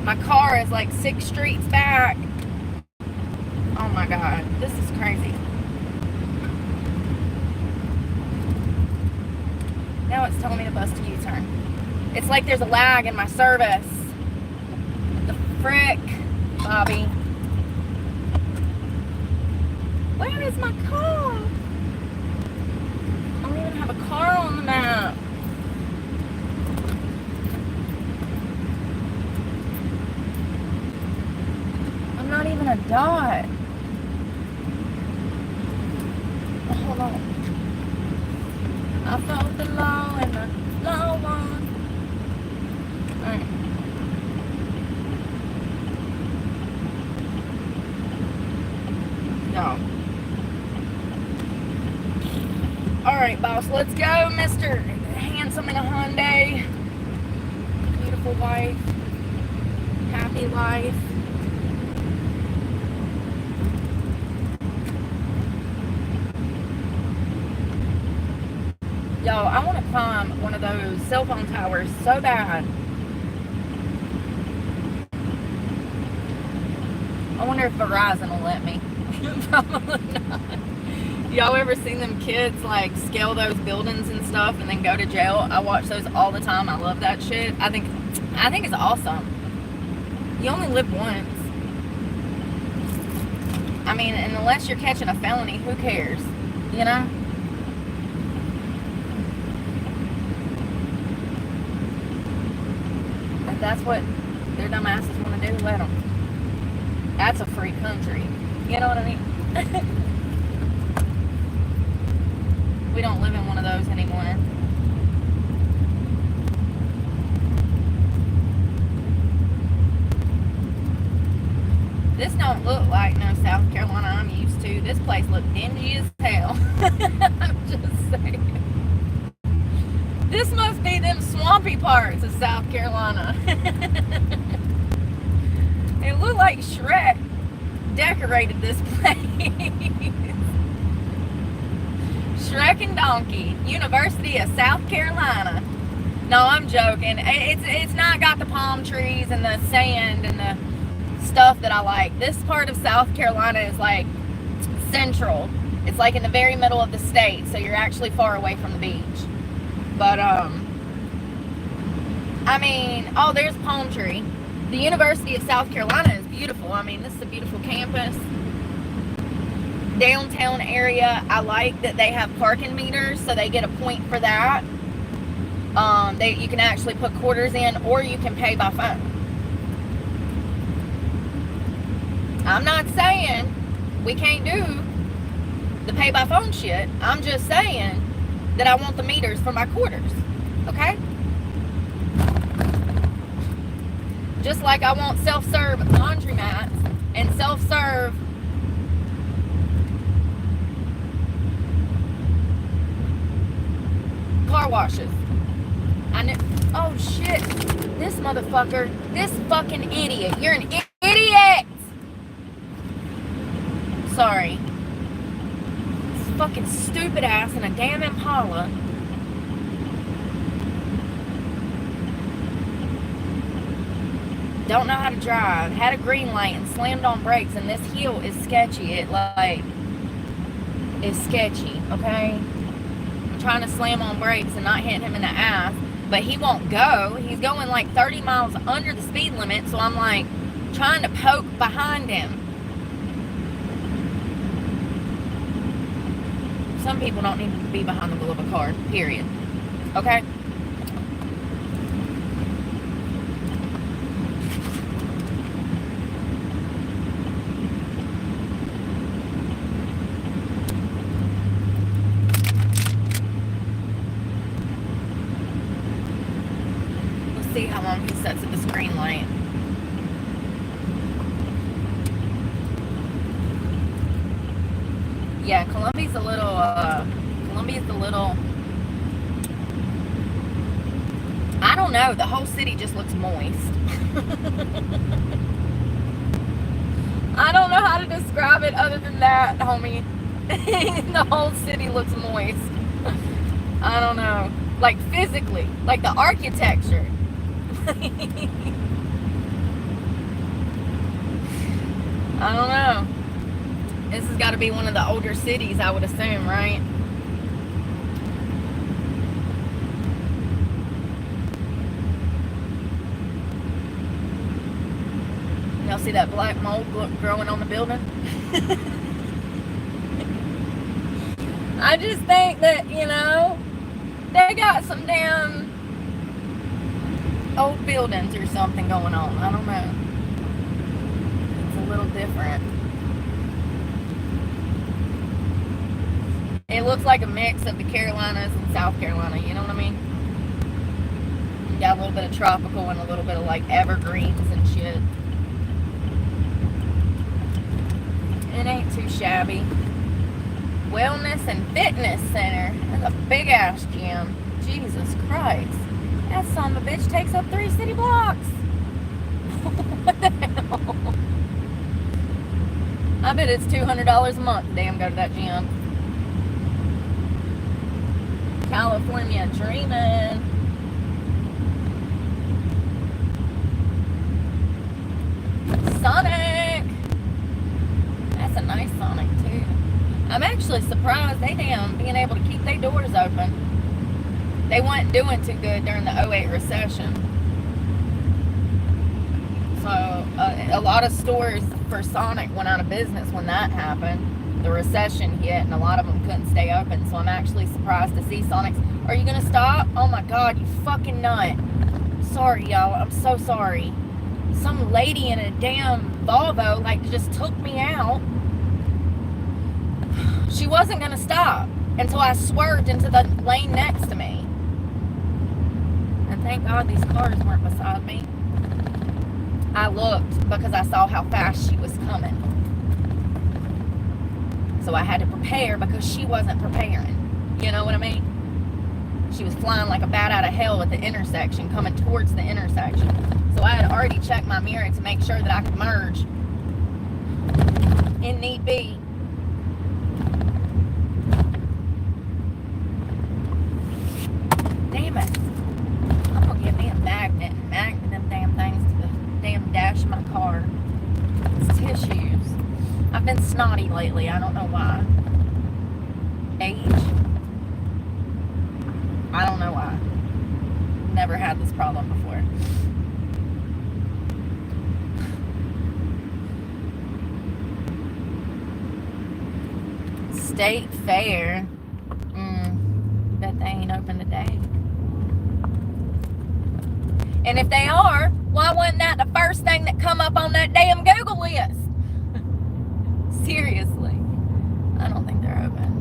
My car is like 6 streets back. Oh my God. This is crazy. Now it's telling me to bust a U-turn. It's like there's a lag in my service. The frick, Bobby. Where is my car? I don't even have a car on the map. I'm not even a dot. Hold on. I felt the law and the law won. Alright. No. Alright, boss, let's go, Mr. Handsome in a Hyundai. Beautiful wife. Happy life. Y'all, I want to climb one of those cell phone towers so bad. I wonder if Verizon will let me. Probably not. Y'all ever seen them kids like scale those buildings and stuff and then go to jail? I watch those all the time. I love that shit. I think it's awesome. You only live once. I mean, and unless you're catching a felony, who cares? You know? If that's what their dumb asses want to do, let them. That's a free country. You know what I mean? We don't live in one of those anymore. This don't look like no South Carolina I'm used to. This place looks dingy as hell. I'm just saying. This must be them swampy parts of South Carolina. It looked like Shrek decorated this place. Shrek and Donkey, University of South Carolina. No, I'm joking. It's not got the palm trees and the sand and the stuff that I like. This part of South Carolina is like central. It's like in the very middle of the state, so you're actually far away from the beach. But I mean, oh, there's palm tree. The University of South Carolina is beautiful. I mean, this is a beautiful campus. Downtown area, I like that they have parking meters, so they get a point for that. You can actually put quarters in, or you can pay by phone. I'm not saying we can't do the pay by phone shit. I'm just saying that I want the meters for my quarters. Okay? Just like I want self-serve laundromats and self-serve washes. I knew. Oh shit! This motherfucker. This fucking idiot. You're an idiot. Sorry. This fucking stupid ass in a damn Impala. Don't know how to drive. Had a green light and slammed on brakes, and this hill is sketchy. It like is sketchy, okay? I'm trying to slam on brakes and not hit him in the ass, but he won't go. He's going like 30 miles under the speed limit, so I'm like trying to poke behind him. Some people don't need to be behind the wheel of a car, period. Okay? See how long he sets at this green light. Yeah, Columbia's a little, I don't know, the whole city just looks moist. I don't know how to describe it other than that, homie. The whole city looks moist. I don't know. Like physically, like the architecture. I don't know. This has got to be one of the older cities, I would assume, right? Y'all see that black mold growing on the building? I just think that, you know, they got some damn old buildings or something going on. I don't know. It's a little different. It looks like a mix of the Carolinas and South Carolina, you know what I mean? You got a little bit of tropical and a little bit of like evergreens and shit. It ain't too shabby. Wellness and Fitness Center. That's a big ass gym. Jesus Christ. That son of a bitch takes up 3 city blocks. What the hell? I bet it's $200 a month to damn go to that gym. California dreaming. Sonic. That's a nice Sonic too. I'm actually surprised they damn being able to keep their doors open. They weren't doing too good during the 08 recession. So a lot of stores for Sonic went out of business when that happened. The recession hit and a lot of them couldn't stay open. So I'm actually surprised to see Sonic's. Are you gonna stop? Oh my God, you fucking nut. Sorry, y'all. I'm so sorry. Some lady in a damn Volvo like just took me out. She wasn't gonna stop until I swerved into the lane next to me. And thank God these cars weren't beside me. I looked because I saw how fast she was coming. So I had to prepare because she wasn't preparing. You know what I mean? She was flying like a bat out of hell at the intersection, coming towards the intersection. So I had already checked my mirror to make sure that I could merge in need be. Damn it. I'm gonna get me a magnet and magnet them damn things to the damn dash of my car. It's tissues. I've been snotty lately. I don't know why. Age. I don't know why. Never had this problem before. State Fair. Bet they ain't open today. And if they are, why wasn't that the first thing that come up on that damn Google list? Seriously. I don't think they're open.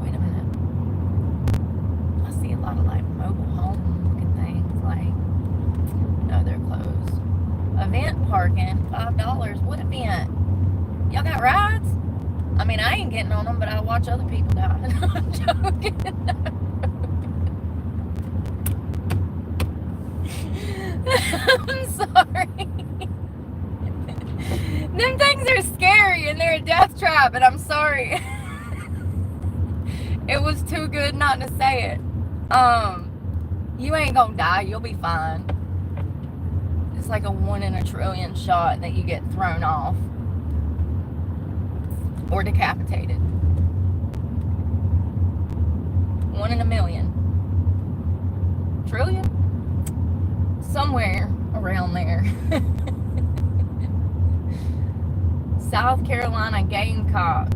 Wait a minute. I see a lot of like mobile home looking things. Like, no, they're closed. Event parking, $5. What event? Y'all got rides? I mean, I ain't getting on them, but I watch other people die. I'm joking. I'm sorry. Them things are scary and they're a death trap, and I'm sorry. It was too good not to say it. You ain't gonna die. You'll be fine. It's like a 1 in a trillion shot that you get thrown off or decapitated. 1 in a million. Trillion? Somewhere around there. South Carolina Gamecocks.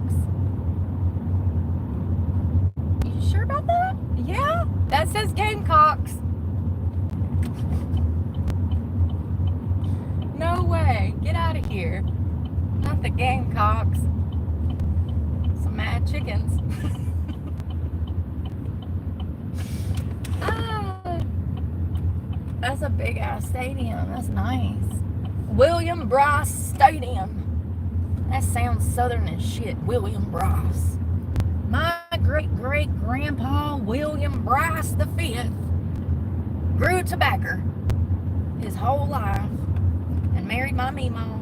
You sure about that? Yeah, that says Gamecocks. No way. Get out of here. Not the Gamecocks. Some mad chickens. That's a big ass stadium. That's nice. William Bryce Stadium. That sounds southern as shit. William Bryce. My great great grandpa William Bryce the Fifth grew tobacco his whole life and married my meemaw,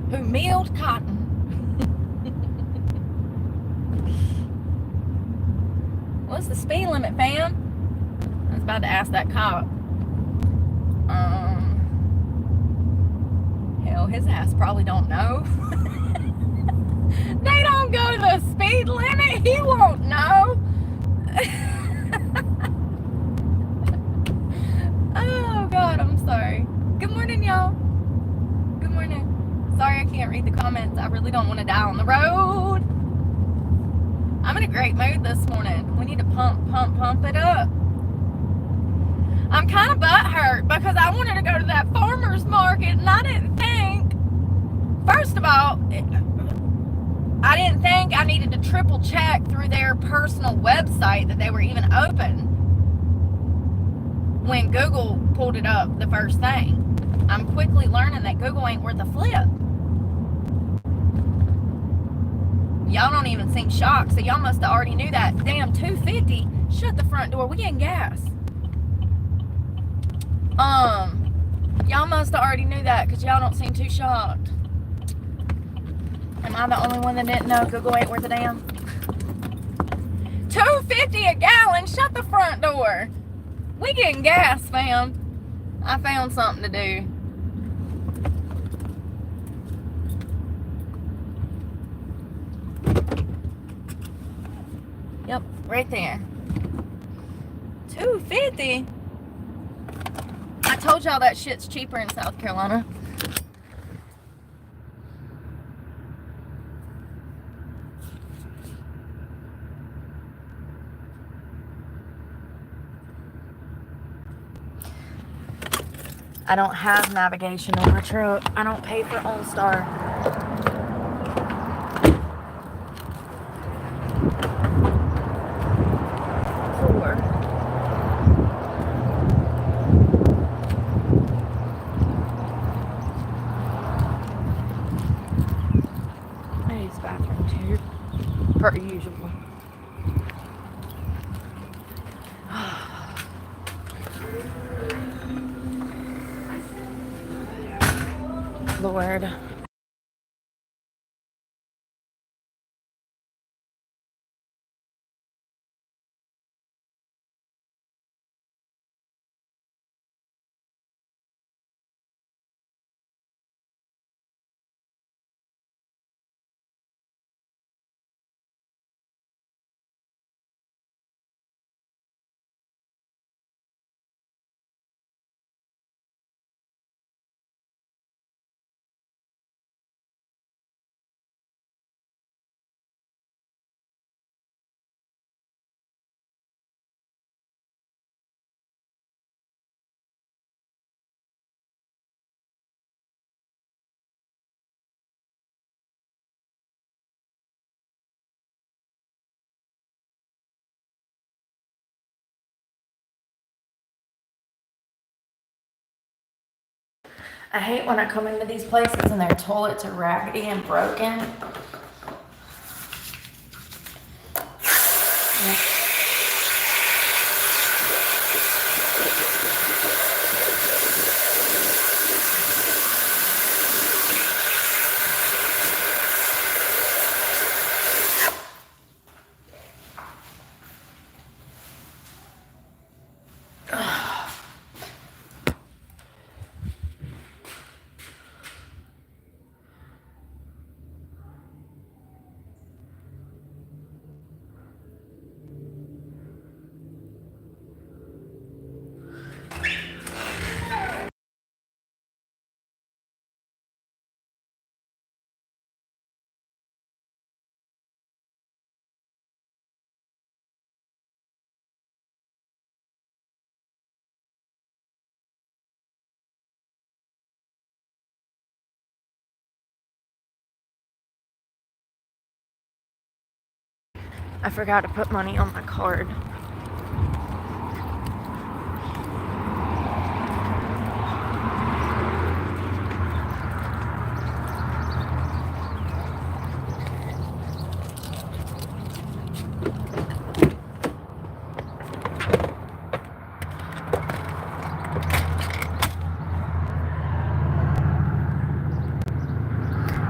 who milled cotton. What's the speed limit, fam? I was about to ask that cop. Hell, his ass probably don't know. They don't go to the speed limit. He won't know. Oh, God, I'm sorry. Good morning, y'all. Good morning. Sorry I can't read the comments. I really don't want to die on the road. I'm in a great mood this morning. We need to pump it up. I'm kind of butthurt because I wanted to go to that farmer's market and I didn't think, first of all, I didn't think I needed to triple check through their personal website that they were even open when Google pulled it up the first thing. I'm quickly learning that Google ain't worth a flip. Y'all don't even seem shocked, so y'all must have already knew that. Damn, $2.50. Shut the front door. We getting gas. Y'all must have already knew that because y'all don't seem too shocked. Am I the only one that didn't know Google ain't worth a damn? $2.50 a gallon. Shut the front door. We getting gas, fam. I found something to do. Yep, right there. $2.50. I told y'all that shit's cheaper in South Carolina. I don't have navigation on my truck. I don't pay for OnStar. These bathrooms here, per usual. Lord. I hate when I come into these places and their toilets are raggedy and broken. Yeah. I forgot to put money on my card.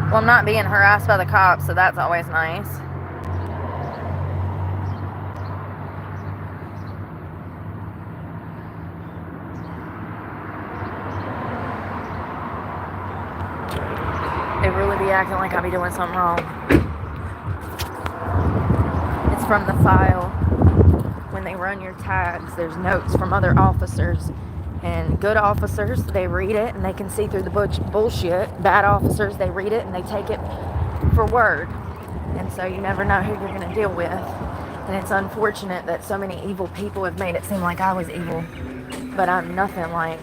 Well, I'm not being harassed by the cops, so that's always nice. They really be acting like I be doing something wrong. It's from the file. When they run your tags, there's notes from other officers. And good officers, they read it and they can see through the bullshit. Bad officers, they read it and they take it for word. And so you never know who you're going to deal with. And it's unfortunate that so many evil people have made it seem like I was evil. But I'm nothing like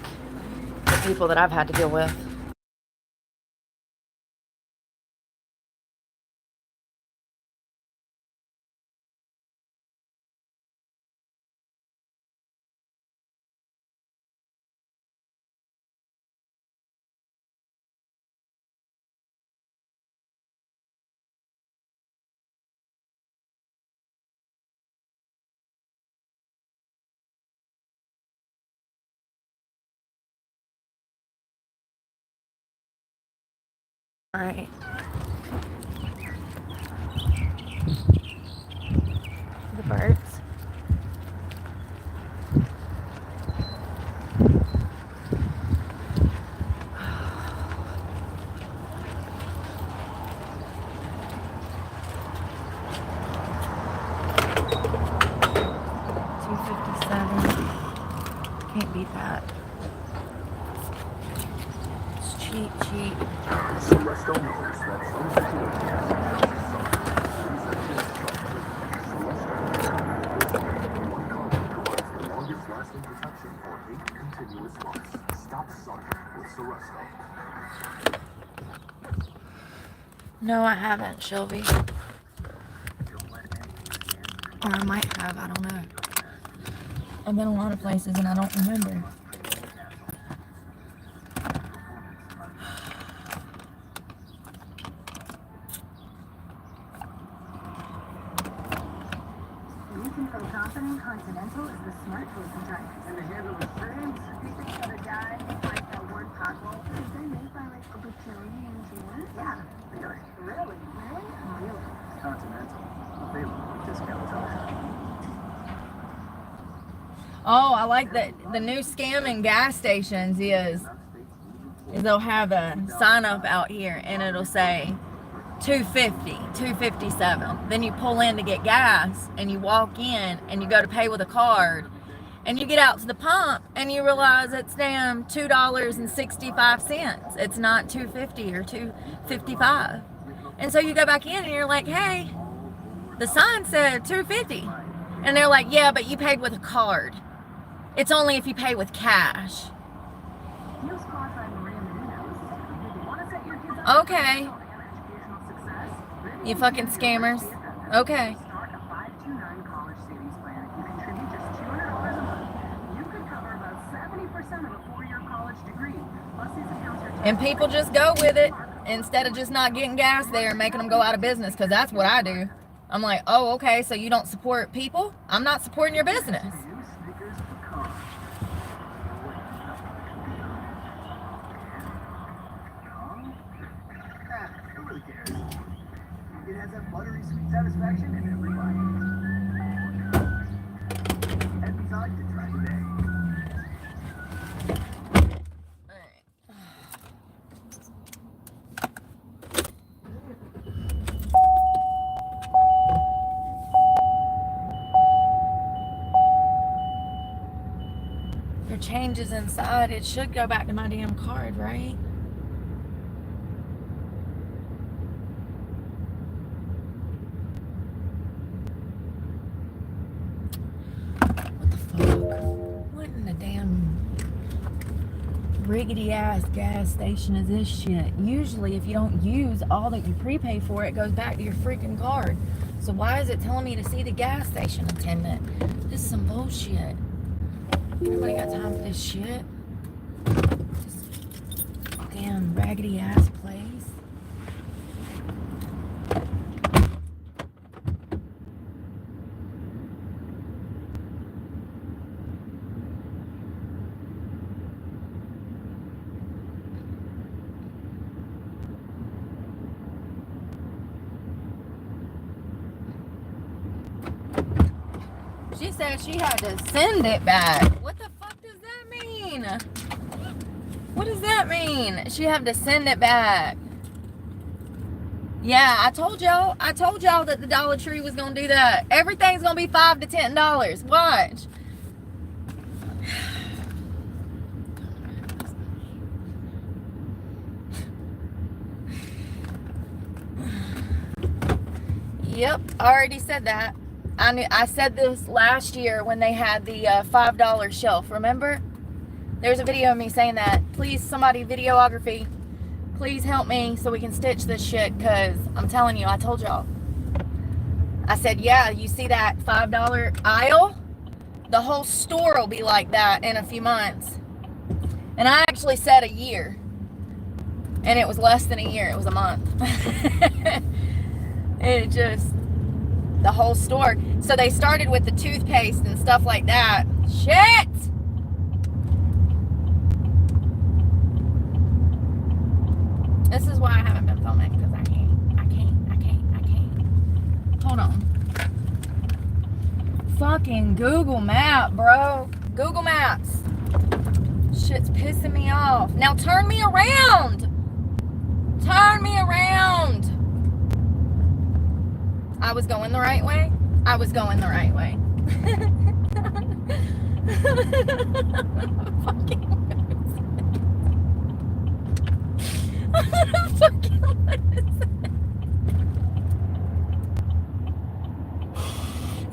the people that I've had to deal with. Alright. The birds. Can't beat that. It's cheap. No, I haven't, Shelby. Or I might have, I don't know. I've been a lot of places and I don't remember. Reaching from Confident Continental is the smart choice in time. And the handle is frames. Pieces for the guy, like that word pothole. Is they made by like a bajillion engineers? Yeah. Really? Really? Continental. Available discount option. Oh, I like that. The new scam in gas stations is they'll have a sign up out here and it'll say 250, 257. Then you pull in to get gas and you walk in and you go to pay with a card and you get out to the pump and you realize it's damn $2.65. It's not 250 or 255. And so you go back in and you're like, hey, the sign said 250. And they're like, yeah, but you paid with a card. It's only if you pay with cash. Okay. You fucking scammers. Okay. You could cover about 70% of a 4-year college degree. Plus, these accounts are And people just go with it instead of just not getting gas there and making them go out of business, because that's what I do. I'm like, oh, okay, so you don't support people? I'm not supporting your business. It has that buttery sweet satisfaction in every bite. And besides, to try today. Your change is inside. It should go back to my damn card, right? What in the damn riggedy ass gas station is this shit? Usually if you don't use all that you prepay for, it goes back to your freaking card. So why is it telling me to see the gas station attendant? This is some bullshit. Nobody got time for this shit. This damn raggedy ass place. She said she had to send it back. What the fuck does that mean? What does that mean? She had to send it back. Yeah, I told y'all that the Dollar Tree was gonna do that. Everything's gonna be $5 to $10. Watch. Yep, I already said that. I said this last year when they had the $5 shelf, remember? There's a video of me saying that. Please, somebody, videography, please help me so we can stitch this shit, because I'm telling you, I told y'all. I said, yeah, you see that $5 aisle? The whole store will be like that in a few months. And I actually said a year. And it was less than a year. It was a month. It just... the whole store. So they started with the toothpaste and stuff like that. Shit! This is why I haven't been filming, because I can't. Hold on. Fucking Google Map, bro. Google Maps. Shit's pissing me off. Now turn me around. Turn me around. I was going the right way. I was going the right way. I'm gonna fucking lose it.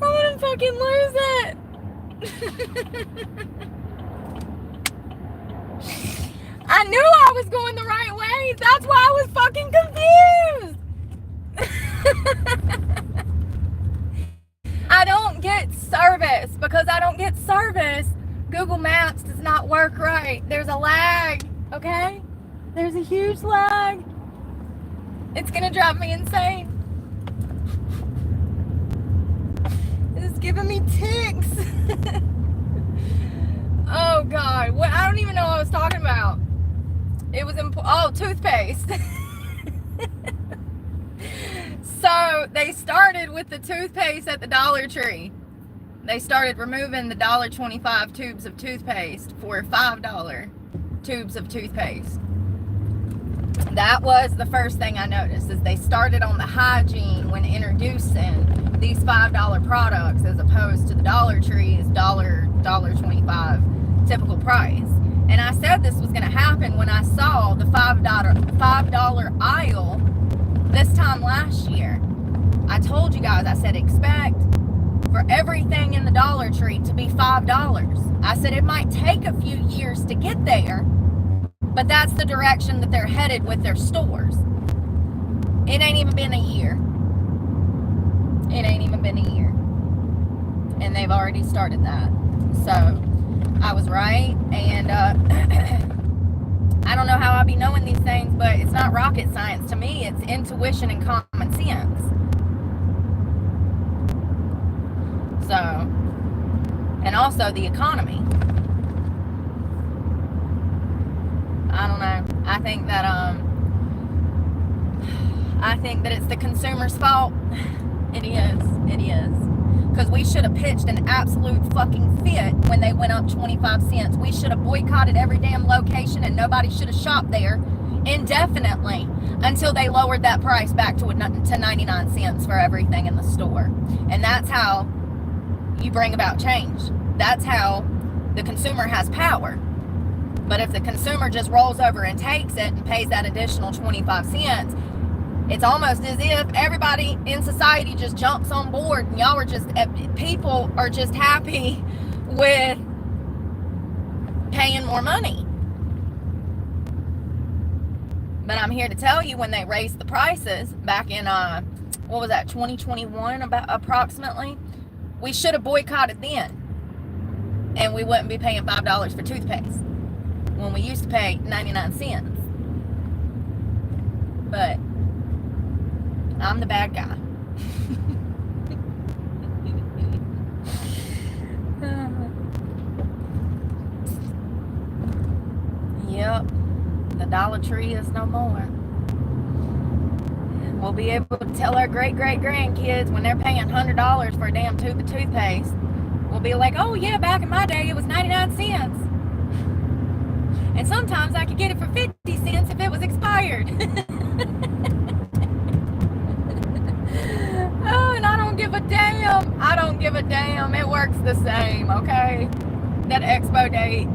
I'm gonna fucking lose it. I knew I was going the right way. That's why I was fucking confused. I don't get service. Because I don't get service, Google Maps does not work right. There's a lag, okay? There's a huge lag. It's gonna drive me insane. It's giving me tics. Oh God, what? I don't even know what I was talking about. It was toothpaste. So they started with the toothpaste at the Dollar Tree. They started removing the $1.25 tubes of toothpaste for $5 tubes of toothpaste. That was the first thing I noticed, is they started on the hygiene when introducing these $5 products, as opposed to the Dollar Tree's $1.25 typical price. And I said this was going to happen when I saw the $5 aisle this time last year. I told you guys, I said, expect for everything in the Dollar Tree to be $5. I said it might take a few years to get there, but that's the direction that they're headed with their stores. It ain't even been a year. It ain't even been a year. And they've already started that. So I was right. And I don't know how I be knowing these things, but it's not rocket science to me. It's intuition and common sense. So, and also the economy. I don't know. I think that it's the consumer's fault. It is. It is. Because we should have pitched an absolute fucking fit when they went up 25 cents. We should have boycotted every damn location and nobody should have shopped there indefinitely until they lowered that price back to 99 cents for everything in the store. And that's how you bring about change. That's how the consumer has power. But if the consumer just rolls over and takes it and pays that additional 25 cents, it's almost as if everybody in society just jumps on board and y'all are just, people are just happy with paying more money. But I'm here to tell you, when they raised the prices back in, 2021 about approximately, we should have boycotted then. And we wouldn't be paying $5 for toothpaste when we used to pay 99 cents. But I'm the bad guy. Yep. The Dollar Tree is no more. We'll be able to tell our great-great-grandkids when they're paying $100 for a damn tube of toothpaste. We'll be like, oh yeah, back in my day it was 99 cents. And sometimes I could get it for 50 cents if it was expired. Oh, and I don't give a damn. I don't give a damn. It works the same, okay? That expo date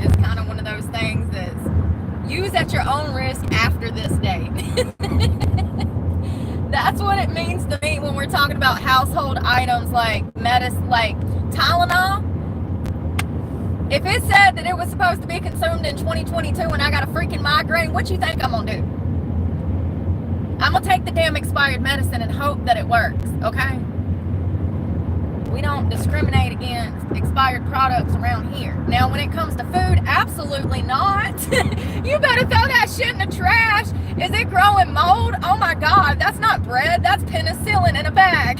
is kind of one of those things that's use at your own risk after this date. That's what it means to me when we're talking about household items like medicine, like Tylenol. If it said that it was supposed to be consumed in 2022 and I got a freaking migraine, what you think I'm gonna do? I'm gonna take the damn expired medicine and hope that it works, okay? We don't discriminate against expired products around here. Now, when it comes to food, absolutely not. You better throw that shit in the trash. Is it growing mold? Oh my God, that's not bread, that's penicillin in a bag.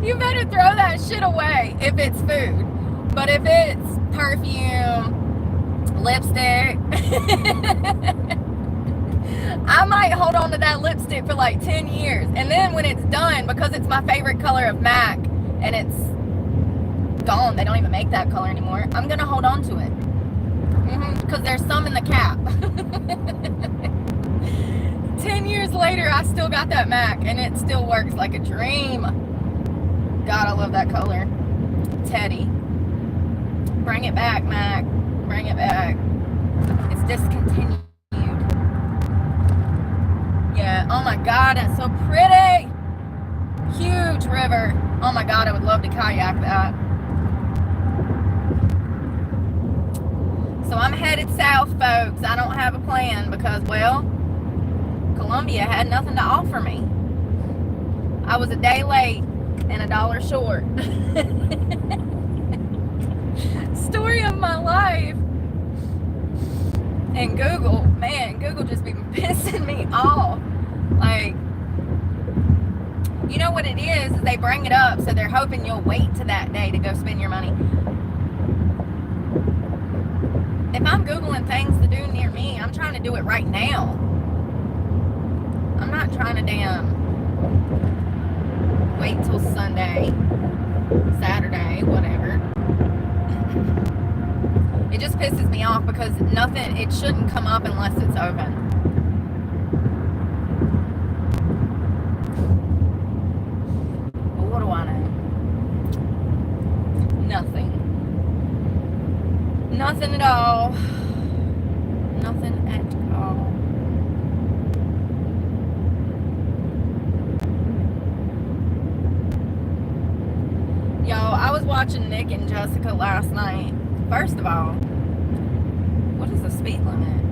You better throw that shit away if it's food. But if it's perfume, lipstick, I might hold on to that lipstick for like 10 years. And then when it's done, because it's my favorite color of MAC, and it's gone, they don't even make that color anymore, I'm going to hold on to it. Because there's some in the cap. 10 years later, I still got that MAC, and it still works like a dream. God, I love that color. Teddy. Bring it back, Mac. Bring it back. It's discontinued. Yeah. Oh my God, it's so pretty. Huge river. Oh my God, I would love to kayak that. So I'm headed south, folks. I don't have a plan because, well, Columbia had nothing to offer me. I was a day late and $1 short. Story of my life. And Google, man, Google just be pissing me off. Like, you know what it is they bring it up so they're hoping you'll wait to that day to go spend your money. If I'm Googling things to do near me, I'm trying to do it right now. I'm not trying to damn wait till Sunday, Saturday, whatever. It just pisses me off because nothing, it shouldn't come up unless it's open. But what do I know? Nothing. Nothing at all. Nothing at all. Y'all, I was watching Nick and Jessica last night. First of all, what is the speed limit?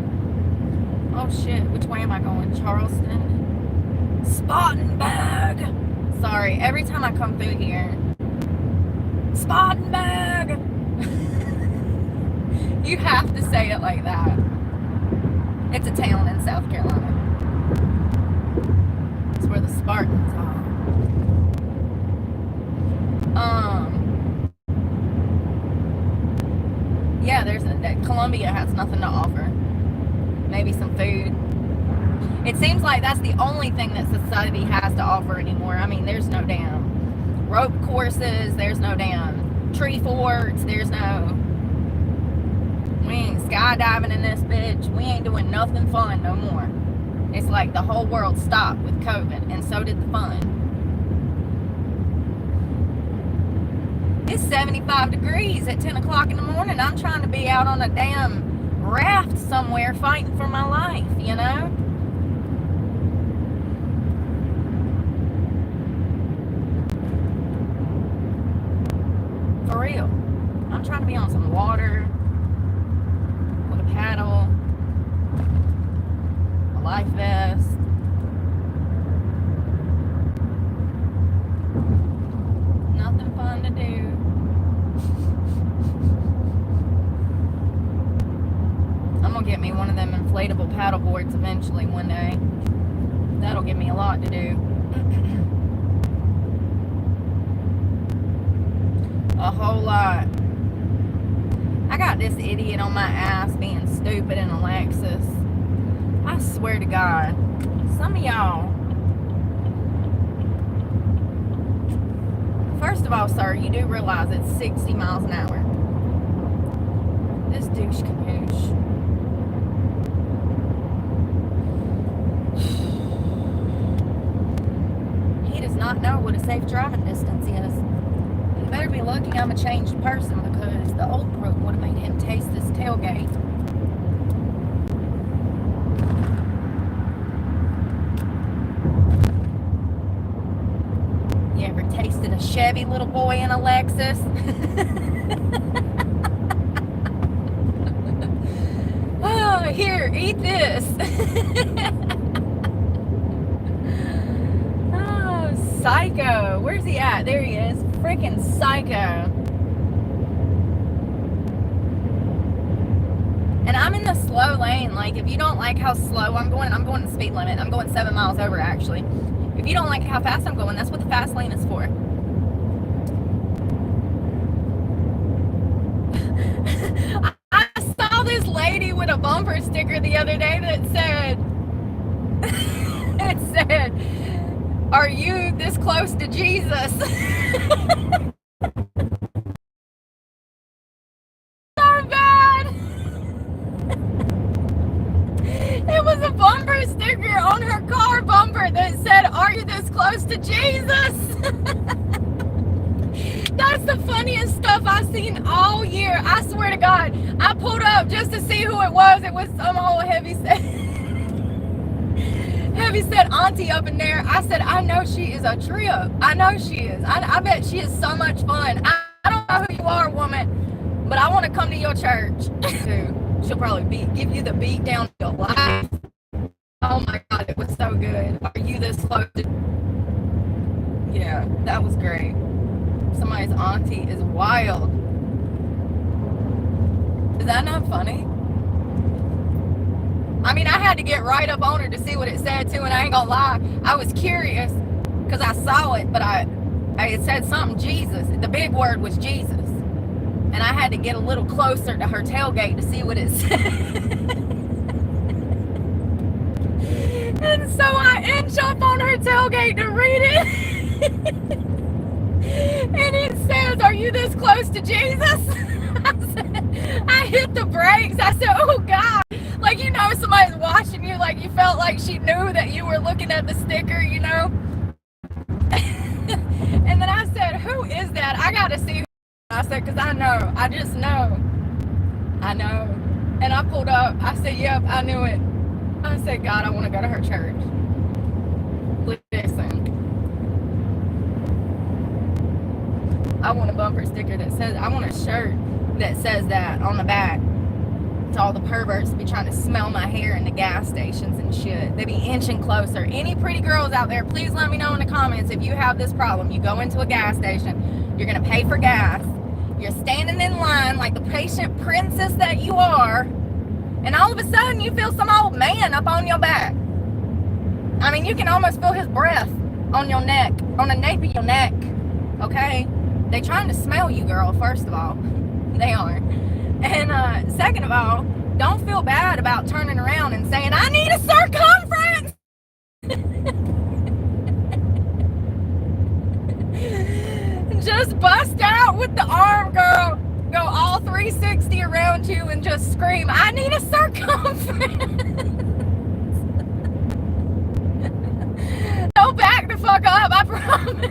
Oh shit, which way am I going? Charleston? Spartanburg! Sorry, every time I come through here. Spartanburg! You have to say it like that. It's a town in South Carolina. It's where the Spartans are. Yeah, Columbia has nothing to offer. Maybe some food. It seems like that's the only thing that society has to offer anymore. I mean, there's no damn rope courses, there's no damn tree forts, there's no... We ain't skydiving in this bitch. We ain't doing nothing fun no more. It's like the whole world stopped with COVID, and so did the fun. It's 75 degrees at 10 o'clock in the morning. I'm trying to be out on a damn raft somewhere fighting for my life, you know? For real. I'm trying to be on some water, with a paddle, a life vest. Nothing fun to do. I'm gonna get me one of them inflatable paddle boards eventually one day. That'll give me a lot to do. A whole lot. I got this idiot on my ass being stupid in a Lexus. I swear to God. Some of y'all. First of all, sir, you do realize it's 60 miles an hour. This douche caboose. He does not know what a safe driving distance is. You better be lucky I'm a changed person, because the old Brooke would have made him taste this tailgate. You ever tasted a Chevy, little boy, in a Lexus? Oh, here, eat this. Oh, psycho. Where's he at? There he is. Freaking psycho. And I'm in the slow lane. Like, if you don't like how slow I'm going the speed limit. I'm going 7 miles over, actually. If you don't like how fast I'm going, that's what the fast lane is for. I saw this lady with a bumper sticker the other day that said, it said, "Are you this close to Jesus?" So bad. It was a bumper sticker on her car bumper that said, "Are you this close to Jesus?" That's the funniest stuff I've seen all year. I swear to God. I pulled up just to see who it was. It was some old heavyset auntie up in there. I said, I know she is a trip. I know she is. I bet she is so much fun. I don't know who you are, woman, but I want to come to your church. She'll probably give you the beat down of your life. Oh my God, it was so good. Are you this close to... Yeah, that was great. Somebody's auntie is wild. Is that not funny? I mean, I had to get right up on her to see what it said too, and I ain't gonna lie, I was curious because I saw it, but it said something Jesus. The big word was Jesus, and I had to get a little closer to her tailgate to see what it said. And so I inch up on her tailgate to read it. And it says, "Are you this close to Jesus?" I hit the brakes. I said, "Oh God." Like, you know, somebody's watching you, like you felt like she knew that you were looking at the sticker, you know? And then I said, "Who is that? I gotta see who." I said, because I know. I just know. I know. And I pulled up. I said, "Yep, I knew it." I said, "God, I want to go to her church." Listen. I want a bumper sticker that says, I want a shirt that says that on the back. To all the perverts be trying to smell my hair in the gas stations and shit. They be inching closer. Any pretty girls out there, please let me know in the comments if you have this problem. You go into a gas station, you're going to pay for gas, You're standing in line like the patient princess that you are, and all of a sudden you feel some old man up on your back. I mean, you can almost feel his breath on your neck, on the nape of your neck, okay? They trying to smell you, girl, first of all. They are. And second of all, don't feel bad about turning around and saying, I need a circumference! Just bust out with the arm, girl. Go all 360 around you and just scream, I need a circumference. Don't back the fuck up, I promise.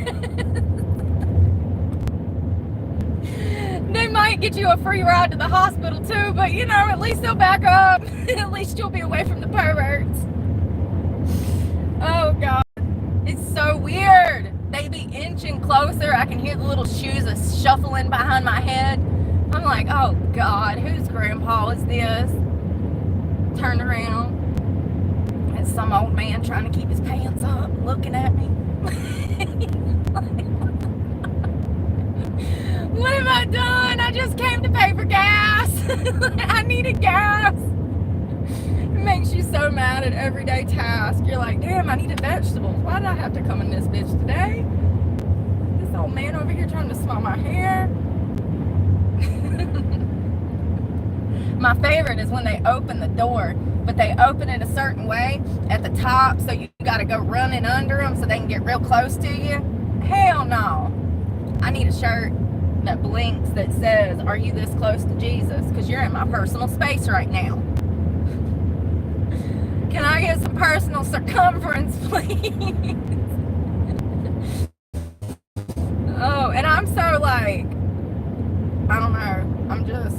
They might get you a free ride to the hospital too, but you know, at least they'll back up. At least you'll be away from the perverts. Oh God, it's so weird. They be inching closer. I can hear the little shoes shuffling behind my head. I'm like, oh God, whose grandpa is this? Turn around. It's some old man trying to keep his pants up, looking at me. What have I done? I just came to pay for gas. I needed gas. It makes you so mad at everyday tasks. You're like, damn, I needed vegetables. Why did I have to come in this bitch today? This old man over here trying to smell my hair. My favorite is when they open the door, but they open it a certain way at the top, so you got to go running under them so they can get real close to you. Hell no. I need a shirt that blinks that says, are you this close to Jesus? Because you're in my personal space right now. Can I get some personal circumference, please? Oh, and I'm so like, I don't know, I'm just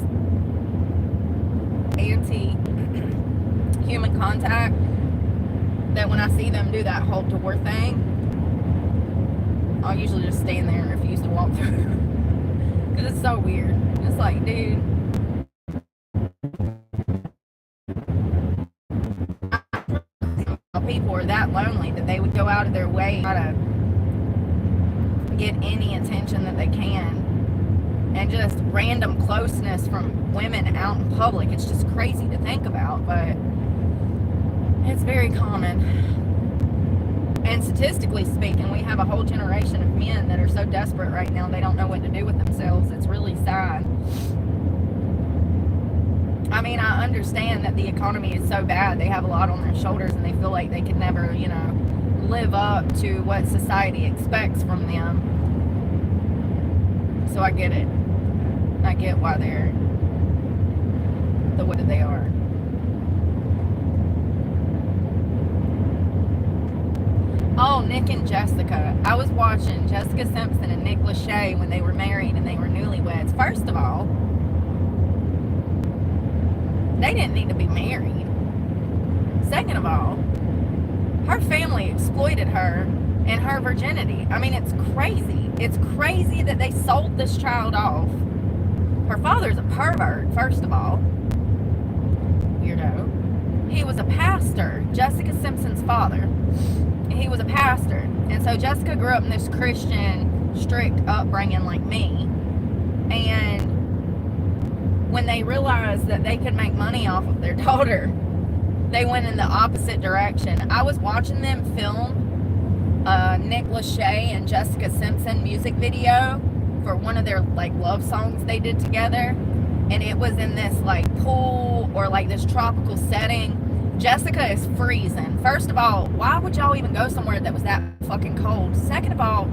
anti-human contact, that when I see them do that whole door thing, I'll usually just stand there and refuse to walk through. Because it's so weird. It's like, dude, people are that lonely that they would go out of their way to try to get any attention that they can. And just random closeness from women out in public. It's just crazy to think about, but it's very common. And statistically speaking, we have a whole generation of men that are so desperate right now they don't know what to do with themselves. It's really sad. I mean, I understand that the economy is so bad. They have a lot on their shoulders and they feel like they could never, you know, live up to what society expects from them. So I get it. I get why they're the way that they are. Oh, Nick and Jessica. I was watching Jessica Simpson and Nick Lachey when they were married and they were newlyweds. First of all, they didn't need to be married. Second of all, her family exploited her and her virginity. I mean, it's crazy. It's crazy that they sold this child off. Her father's a pervert, first of all. Weirdo. He was a pastor, Jessica Simpson's father. He was a pastor. And so Jessica grew up in this Christian, strict upbringing like me. And when they realized that they could make money off of their daughter, they went in the opposite direction. I was watching them film Nick Lachey and Jessica Simpson music video for one of their like love songs they did together, and it was in this like pool or like this tropical setting. Jessica is freezing. First of all, why would y'all even go somewhere that was that fucking cold? Second of all,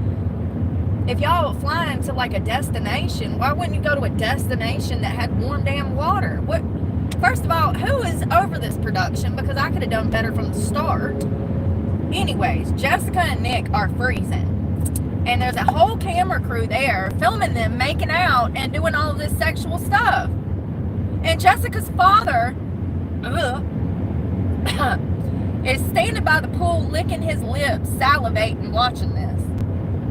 if y'all flying to like a destination, why wouldn't you go to a destination that had warm damn water? What? First of all, who is over this production? Because I could have done better from the start. Anyways, Jessica and Nick are freezing. And there's a whole camera crew there filming them making out and doing all of this sexual stuff. And Jessica's father is standing by the pool licking his lips, salivating, watching this.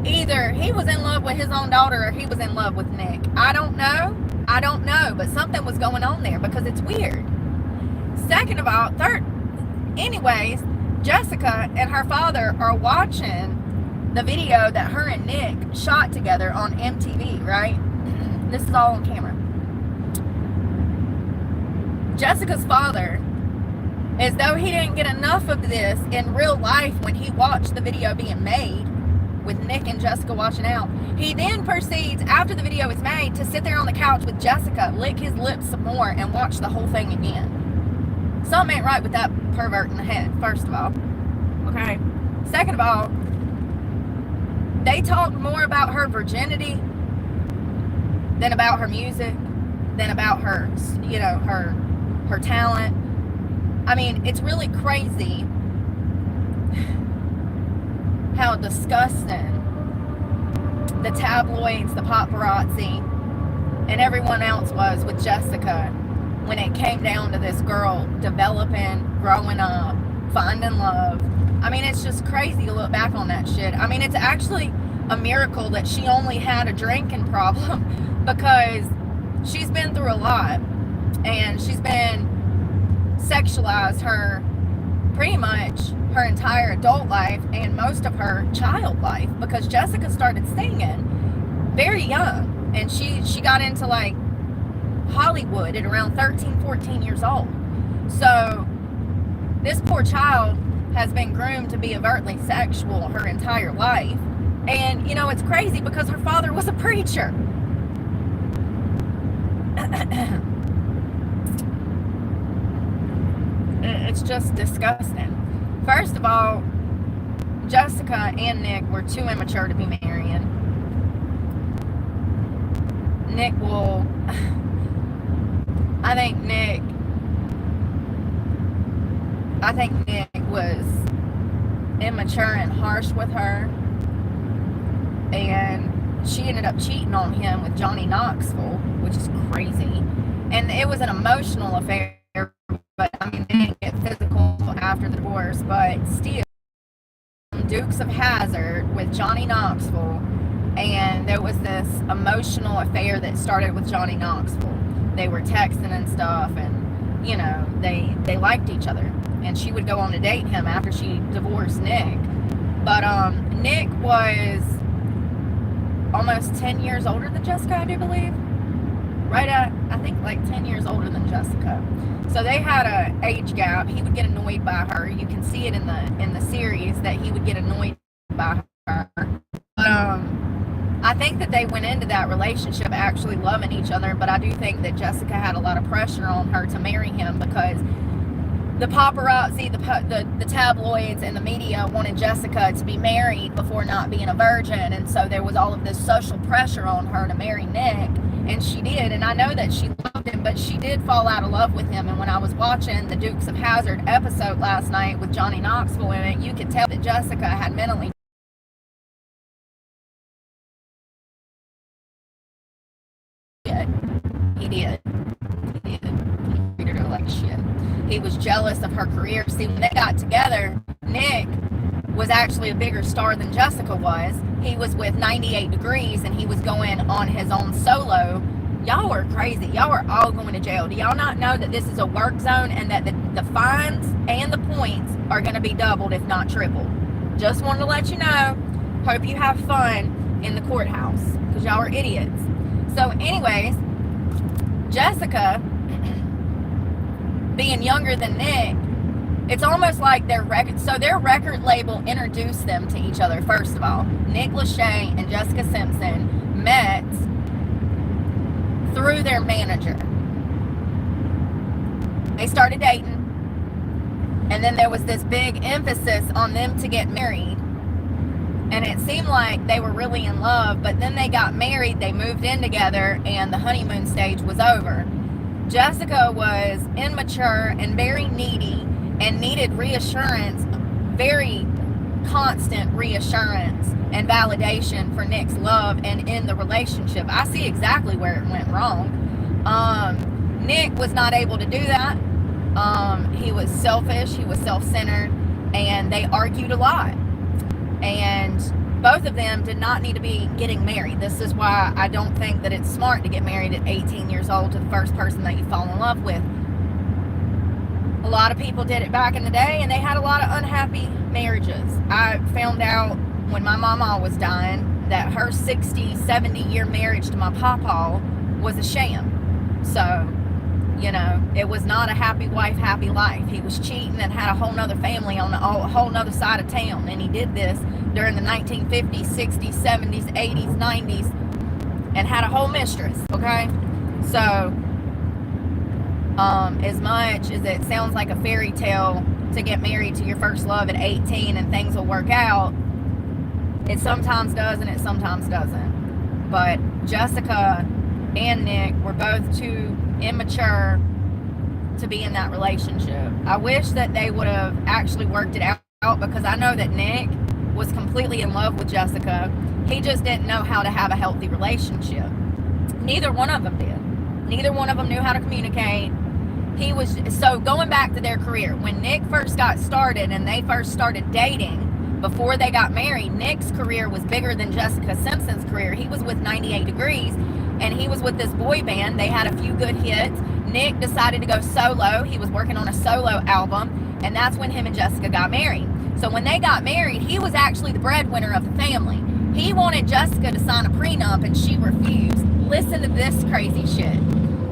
Either he was in love with his own daughter or he was in love with Nick. I don't know, but something was going on there because it's weird. Second of all, anyways, Jessica and her father are watching the video that her and Nick shot together on MTV, right? This is all on camera. Jessica's father, as though he didn't get enough of this in real life when he watched the video being made with Nick and Jessica watching out, he then proceeds, after the video is made, to sit there on the couch with Jessica, lick his lips some more, and watch the whole thing again. Something ain't right with that pervert in the head, first of all. Okay? Second of all, they talked more about her virginity than about her music, than about her, you know, her talent. I mean, it's really crazy how disgusting the tabloids, the paparazzi, and everyone else was with Jessica when it came down to this girl developing, growing up, finding love. I mean, it's just crazy to look back on that shit. I mean, it's actually a miracle that she only had a drinking problem, because she's been through a lot, and she's been sexualized her pretty much her entire adult life and most of her child life, because Jessica started singing very young, and she got into like Hollywood at around 13, 14 years old. So this poor child has been groomed to be overtly sexual her entire life. And you know, it's crazy because her father was a preacher. It's just disgusting. First of all, Jessica and Nick were too immature to be marrying. Nick will... I think Nick was immature and harsh with her. And she ended up cheating on him with Johnny Knoxville, which is crazy. And it was an emotional affair, but I mean, they didn't get physical after the divorce, but still, Dukes of Hazzard with Johnny Knoxville, and there was this emotional affair that started with Johnny Knoxville. They were texting and stuff, and you know, they liked each other, and she would go on to date him after she divorced Nick. But Nick was almost 10 years older than Jessica, I do believe. Right at, I think, like 10 years older than Jessica. So they had a age gap. He would get annoyed by her. You can see it in the series that he would get annoyed by her. But I think that they went into that relationship actually loving each other, but I do think that Jessica had a lot of pressure on her to marry him, because the paparazzi, the tabloids, and the media wanted Jessica to be married before not being a virgin, and so there was all of this social pressure on her to marry Nick, and she did. And I know that she loved him, but she did fall out of love with him. And when I was watching the Dukes of Hazzard episode last night with Johnny Knoxville in it, you could tell that Jessica had mentally... He did. He treated her like shit. He was jealous of her career. See, when they got together, Nick was actually a bigger star than Jessica was. He was with 98 Degrees, and he was going on his own solo. Y'all are crazy. Y'all are all going to jail. Do y'all not know that this is a work zone, and that the fines and the points are going to be doubled, if not tripled? Just wanted to let you know. Hope you have fun in the courthouse, because y'all are idiots. So anyways, Jessica, being younger than Nick, it's almost like their record label introduced them to each other. First of all, Nick Lachey and Jessica Simpson met through their manager. They started dating, and then there was this big emphasis on them to get married, and it seemed like they were really in love. But then they got married, they moved in together, and the honeymoon stage was over. Jessica was immature and very needy, and needed reassurance, very constant reassurance and validation for Nick's love and in the relationship. I see exactly where it went wrong. Nick was not able to do that. He was selfish, he was self-centered, and they argued a lot. And both of them did not need to be getting married. This is why I don't think that it's smart to get married at 18 years old to the first person that you fall in love with. A lot of people did it back in the day, and they had a lot of unhappy marriages. I found out when my mama was dying that her 60, 70-year marriage to my papa was a sham. So, you know, it was not a happy wife, happy life. He was cheating and had a whole nother family on a whole nother side of town. And he did this during the 1950s, 60s, 70s, 80s, 90s, and had a whole mistress, okay? So, as much as it sounds like a fairy tale to get married to your first love at 18 and things will work out, it sometimes does and it sometimes doesn't. But Jessica and Nick were both too immature to be in that relationship. I wish that they would have actually worked it out, because I know that Nick was completely in love with Jessica. He just didn't know how to have a healthy relationship. Neither one of them did. Neither one of them knew how to communicate. So going back to their career, when Nick first got started and they first started dating, before they got married, Nick's career was bigger than Jessica Simpson's career. He was with 98 Degrees, and he was with this boy band. They had a few good hits. Nick decided to go solo. He was working on a solo album, and that's when him and Jessica got married. So when they got married, he was actually the breadwinner of the family. He wanted Jessica to sign a prenup, and she refused. Listen to this crazy shit.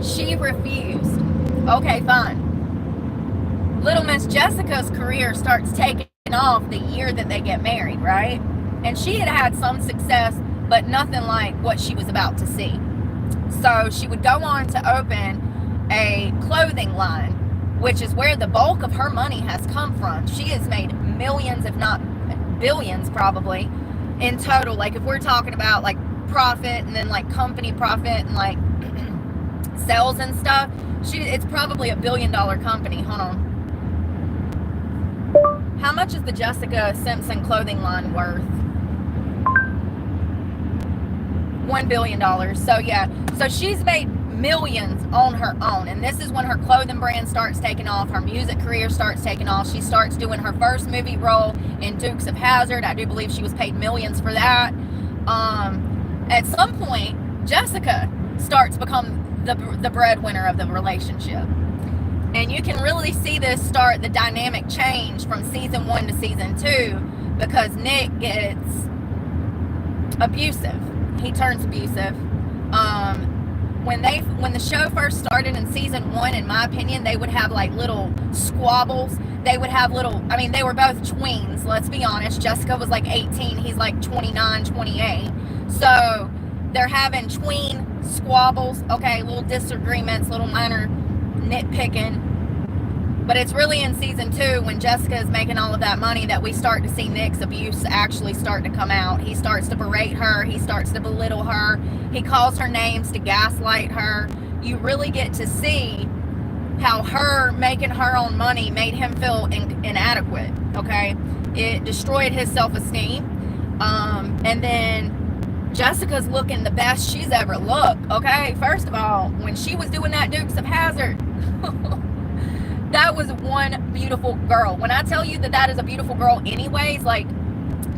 She refused. Okay, fine. Little Miss Jessica's career starts taking off the year that they get married, right? And she had had some success, but nothing like what she was about to see. So she would go on to open a clothing line, which is where the bulk of her money has come from. She has made millions, if not billions probably, in total. Like if we're talking about like profit and then like company profit and like sales and stuff, it's probably $1 billion company. Hold on. How much is the Jessica Simpson clothing line worth? $1 billion. So yeah, so she's made millions on her own, and this is when her clothing brand starts taking off, her music career starts taking off. She starts doing her first movie role in Dukes of Hazzard. I do believe she was paid millions for that. At some point, Jessica starts become the breadwinner of the relationship. And you can really see the dynamic change from season 1 to season 2, because Nick gets abusive. He turns abusive. When the show first started in season 1, in my opinion, they would have like little squabbles. They would have they were both tweens, let's be honest. Jessica was like 18, he's like 29, 28. So they're having tween squabbles, okay, little disagreements, little minor nitpicking. But it's really in season 2, when Jessica is making all of that money, that we start to see Nick's abuse actually start to come out. He starts to berate her. He starts to belittle her. He calls her names to gaslight her. You really get to see how her making her own money made him feel inadequate, okay? It destroyed his self-esteem. And then Jessica's looking the best she's ever looked, okay? First of all, when she was doing that Dukes of Hazzard, that was one beautiful girl. When I tell you that is a beautiful girl anyways, like,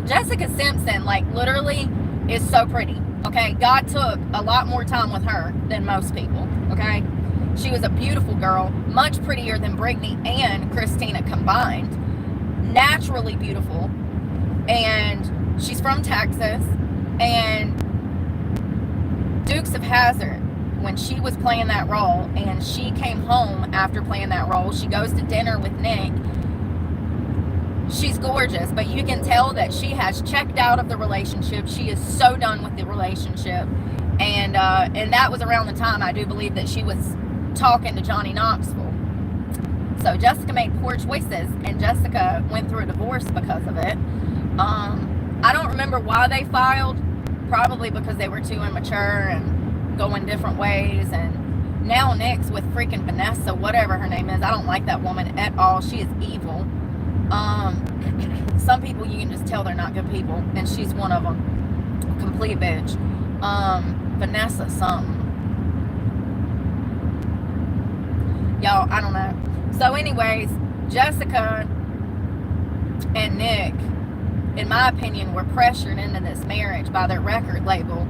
Jessica Simpson, like, literally is so pretty, okay? God took a lot more time with her than most people, okay? She was a beautiful girl, much prettier than Brittany and Christina combined. Naturally beautiful. And she's from Texas. And Dukes of Hazzard, when she was playing that role, and she came home after playing that role, she goes to dinner with Nick. She's gorgeous, but you can tell that she has checked out of the relationship. She is so done with the relationship. And that was around the time, I do believe, that she was talking to Johnny Knoxville. So Jessica made poor choices, and Jessica went through a divorce because of it. I don't remember why they filed. Probably because they were too immature and going different ways. And now Nick's with freaking Vanessa, whatever her name is. I don't like that woman at all. She is evil. Some people, you can just tell they're not good people, and she's one of them. Complete bitch. Vanessa something. Y'all, I don't know. So anyways, Jessica and Nick, in my opinion, were pressured into this marriage by their record label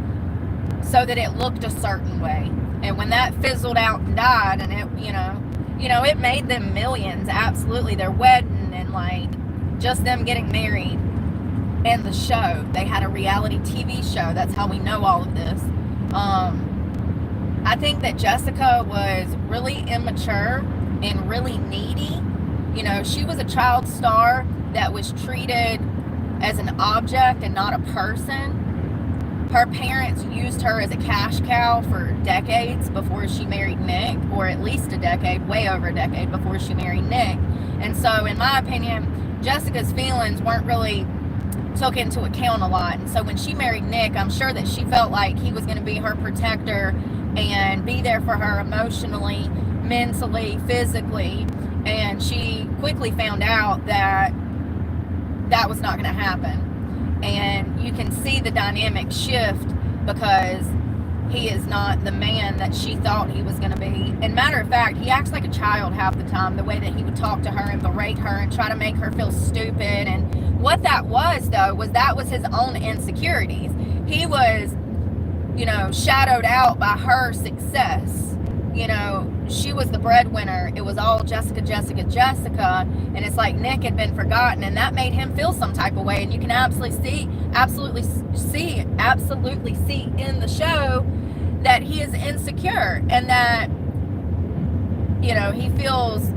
so that it looked a certain way. And when that fizzled out and died, and it made them millions, absolutely. Their wedding and like just them getting married, and the show. They had a reality TV show. That's how we know all of this. I think that Jessica was really immature and really needy. You know, she was a child star that was treated as an object and not a person. Her parents used her as a cash cow for decades before she married Nick, or at least a decade, way over a decade before she married Nick. And so, in my opinion, Jessica's feelings weren't really took into account a lot. And so when she married Nick, I'm sure that she felt like he was going to be her protector and be there for her emotionally, mentally, physically. And she quickly found out that that was not going to happen. And you can see the dynamic shift because he is not the man that she thought he was going to be. And matter of fact, he acts like a child half the time, the way that he would talk to her and berate her and try to make her feel stupid. And what that was, though, was that was his own insecurities. He was, you know, shadowed out by her success. You know, she was the breadwinner. It was all Jessica, Jessica, Jessica. And it's like Nick had been forgotten, and that made him feel some type of way. And you can absolutely see in the show that he is insecure and that, you know, he feels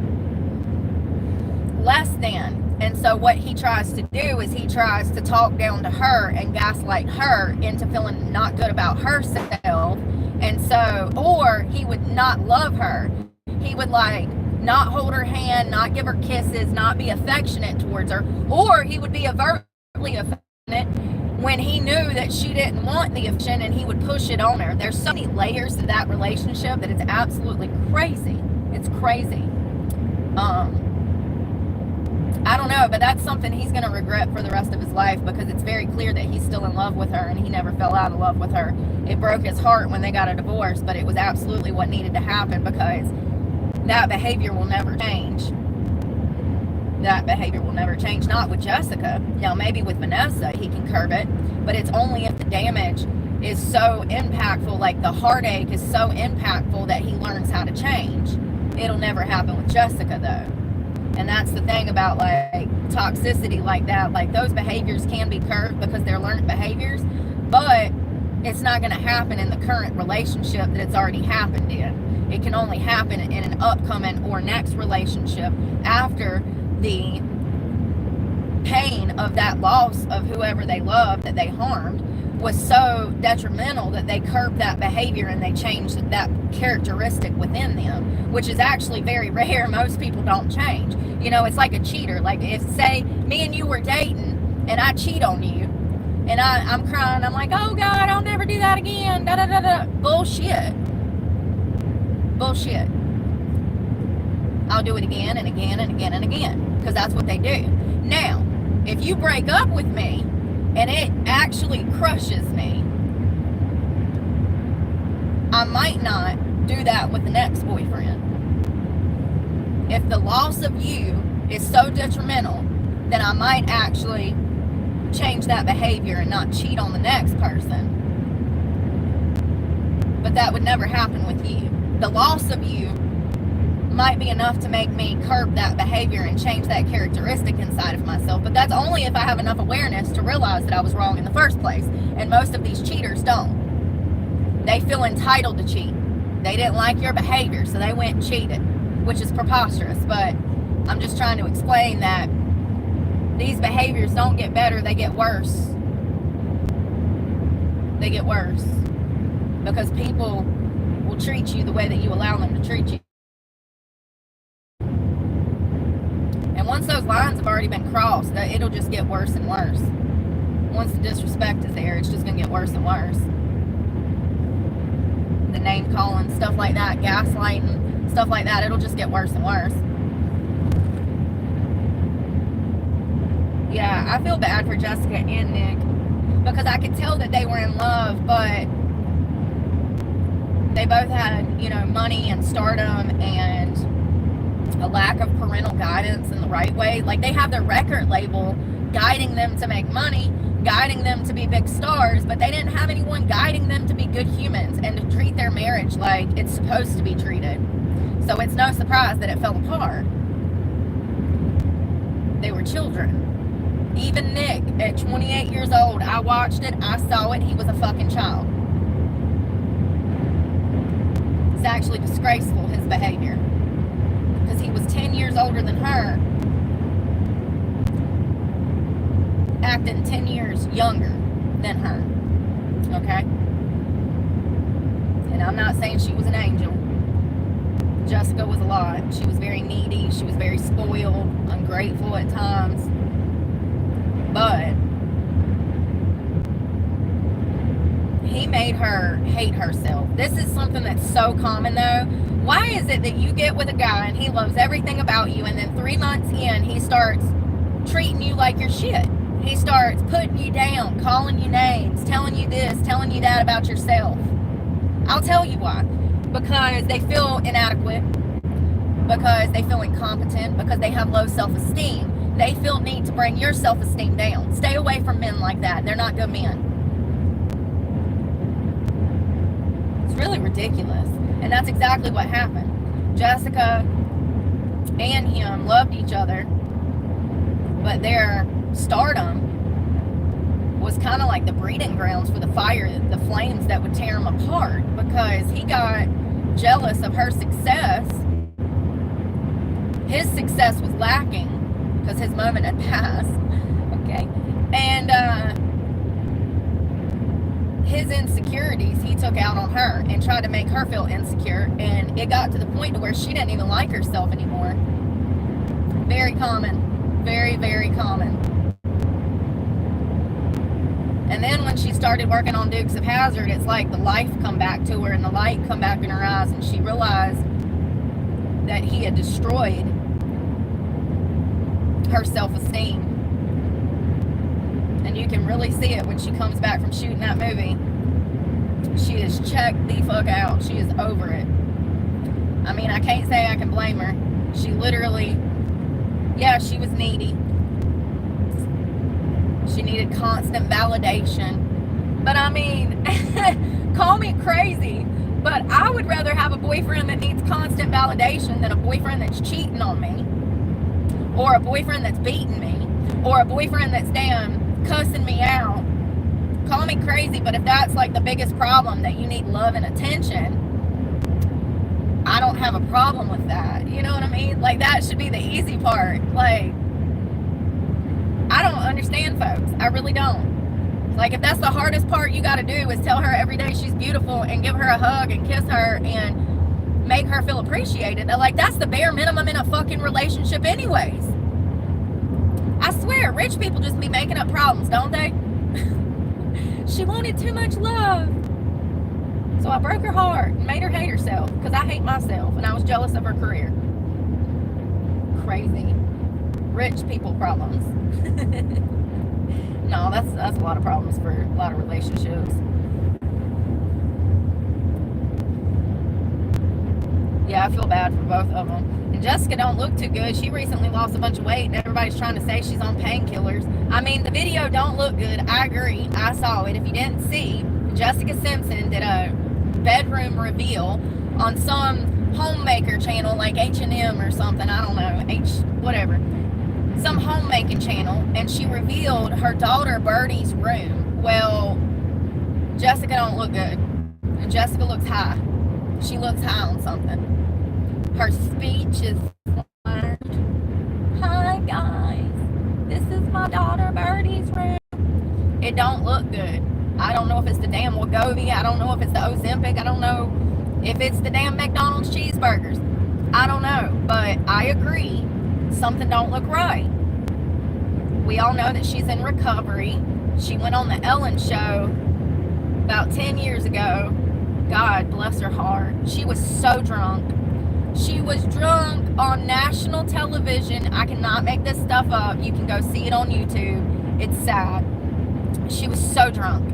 less than. And so what he tries to do is he tries to talk down to her and gaslight her into feeling not good about herself. And so, or he would not love her. He would like not hold her hand, not give her kisses, not be affectionate towards her. Or he would be overtly affectionate when he knew that she didn't want the affection, and he would push it on her. There's so many layers to that relationship that it's absolutely crazy. It's crazy. I don't know, but that's something he's going to regret for the rest of his life, because it's very clear that he's still in love with her and he never fell out of love with her. It broke his heart when they got a divorce, but it was absolutely what needed to happen, because that behavior will never change. That behavior will never change. Not with Jessica. Now, maybe with Vanessa, he can curb it, but it's only if the damage is so impactful, like the heartache is so impactful, that he learns how to change. It'll never happen with Jessica, though. And that's the thing about like toxicity like that. Like those behaviors can be curbed because they're learned behaviors, but it's not going to happen in the current relationship that it's already happened in. It can only happen in an upcoming or next relationship after the pain of that loss of whoever they loved that they harmed was so detrimental that they curbed that behavior and they changed that characteristic within them, which is actually very rare. Most people don't change. You know, it's like a cheater. Like if, say, me and you were dating and I cheat on you and I'm crying, I'm like, oh God, I'll never do that again. Da da da da. Bullshit. Bullshit. I'll do it again and again and again and again, because that's what they do. Now, if you break up with me and it actually crushes me, I might not do that with the next boyfriend. If the loss of you is so detrimental, then I might actually change that behavior and not cheat on the next person. But that would never happen with you. The loss of you might be enough to make me curb that behavior and change that characteristic inside of myself, but that's only if I have enough awareness to realize that I was wrong in the first place. And most of these cheaters don't. They feel entitled to cheat. They didn't like your behavior, so they went and cheated, which is preposterous. But I'm just trying to explain that these behaviors don't get better, they get worse. They get worse because people will treat you the way that you allow them to treat you. And once those lines have already been crossed, it'll just get worse and worse. Once the disrespect is there, it's just going to get worse and worse. The name calling, stuff like that, gaslighting, stuff like that, it'll just get worse and worse. Yeah, I feel bad for Jessica and Nick, because I could tell that they were in love, but they both had, you know, money and stardom and a lack of parental guidance in the right way. Like, they have their record label guiding them to make money, guiding them to be big stars, but they didn't have anyone guiding them to be good humans and to treat their marriage like it's supposed to be treated. So it's no surprise that it fell apart. They were children. Even Nick, at 28 years old, I watched it, I saw it, he was a fucking child. actually disgraceful, his behavior. Because he was 10 years older than her, acting 10 years younger than her. Okay? And I'm not saying she was an angel. Jessica was a lot. She was very needy. She was very spoiled, ungrateful at times. But he made her hate herself. This is something that's so common though. Why is it that you get with a guy and he loves everything about you, and then 3 months in he starts treating you like you're shit? He starts putting you down, calling you names, telling you this, telling you that about yourself. I'll tell you why. Because they feel inadequate, because they feel incompetent, because they have low self-esteem. They feel need to bring your self-esteem down. Stay away from men like that. They're not good men. It's really ridiculous. And that's exactly what happened. Jessica and him loved each other, but their stardom was kind of like the breeding grounds for the fire, the flames that would tear him apart, because he got jealous of her success. His success was lacking because his moment had passed. Okay. And his insecurities he took out on her and tried to make her feel insecure, and it got to the point to where she didn't even like herself anymore. Very common. Very, very common. And then when she started working on Dukes of Hazzard, it's like the life come back to her and the light come back in her eyes, and she realized that he had destroyed her self-esteem. And you can really see it when she comes back from shooting that movie. She is checked the fuck out. She is over it. I mean, I can't say I can blame her. She literally, yeah, she was needy. She needed constant validation. But I mean, call me crazy, but I would rather have a boyfriend that needs constant validation than a boyfriend that's cheating on me, or a boyfriend that's beating me, or a boyfriend that's damn cussing me out. Call me crazy, but if that's like the biggest problem, that you need love and attention, I don't have a problem with that. You know what I mean? Like, that should be the easy part. Like, I don't understand folks. I really don't. Like, if that's the hardest part you got to do is tell her every day she's beautiful and give her a hug and kiss her and make her feel appreciated. Like, that's the bare minimum in a fucking relationship anyways. I swear, rich people just be making up problems, don't they? She wanted too much love. So I broke her heart and made her hate herself because I hate myself and I was jealous of her career. Crazy. Rich people problems. No, that's a lot of problems for a lot of relationships. Yeah, I feel bad for both of them. And Jessica don't look too good. She recently lost a bunch of weight, and everybody's trying to say she's on painkillers. I mean, the video don't look good. I agree. I saw it. If you didn't see, Jessica Simpson did a bedroom reveal on some homemaker channel like H&M or something. I don't know. Whatever. Some homemaking channel, and she revealed her daughter Birdie's room. Well, Jessica don't look good. Jessica looks high. She looks high on something. Her speech is flat. Hi guys, this is my daughter Birdie's room. It don't look good. I don't know if it's the damn Wegovy. I don't know if it's the Ozempic. I don't know if it's the damn McDonald's cheeseburgers. I don't know, but I agree. Something don't look right. We all know that she's in recovery. She went on the Ellen show about 10 years ago. God bless her heart. She was so drunk. She was drunk on national television. I cannot make this stuff up. You can go see it on YouTube. It's sad. She was so drunk.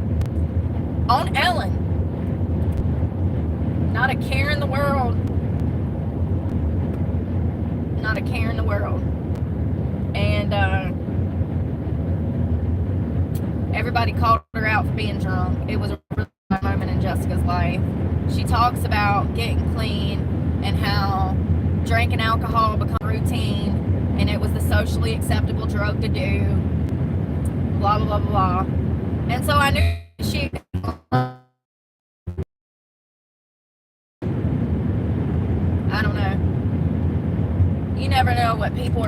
On Ellen. Not a care in the world. Not a care in the world. And everybody called her out for being drunk. It was a really bad moment in Jessica's life. She talks about getting clean and how drinking alcohol became routine and it was the socially acceptable drug to do. Blah, blah, blah, blah. And so I knew she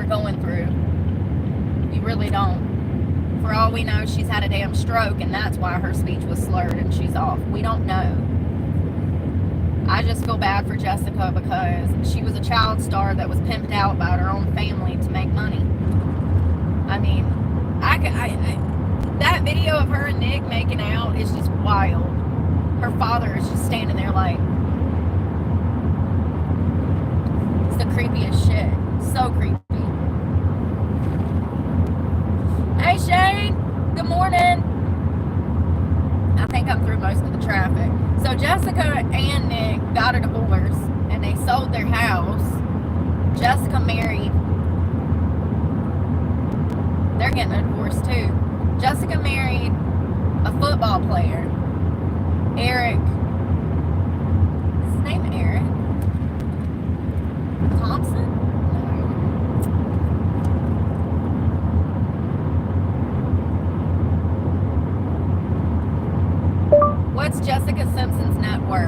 they're going through. You really don't. For all we know, she's had a damn stroke, and that's why her speech was slurred and she's off. We don't know. I just feel bad for Jessica because she was a child star that was pimped out by her own family to make money. I mean, that video of her and Nick making out is just wild. Her father is just standing there like, it's the creepiest shit. So creepy. Hey Shane, good morning. I think I'm through most of the traffic. So Jessica and Nick got a divorce and they sold their house. Jessica married. They're getting a divorce too. Jessica married a football player. Eric. Is his name Eric?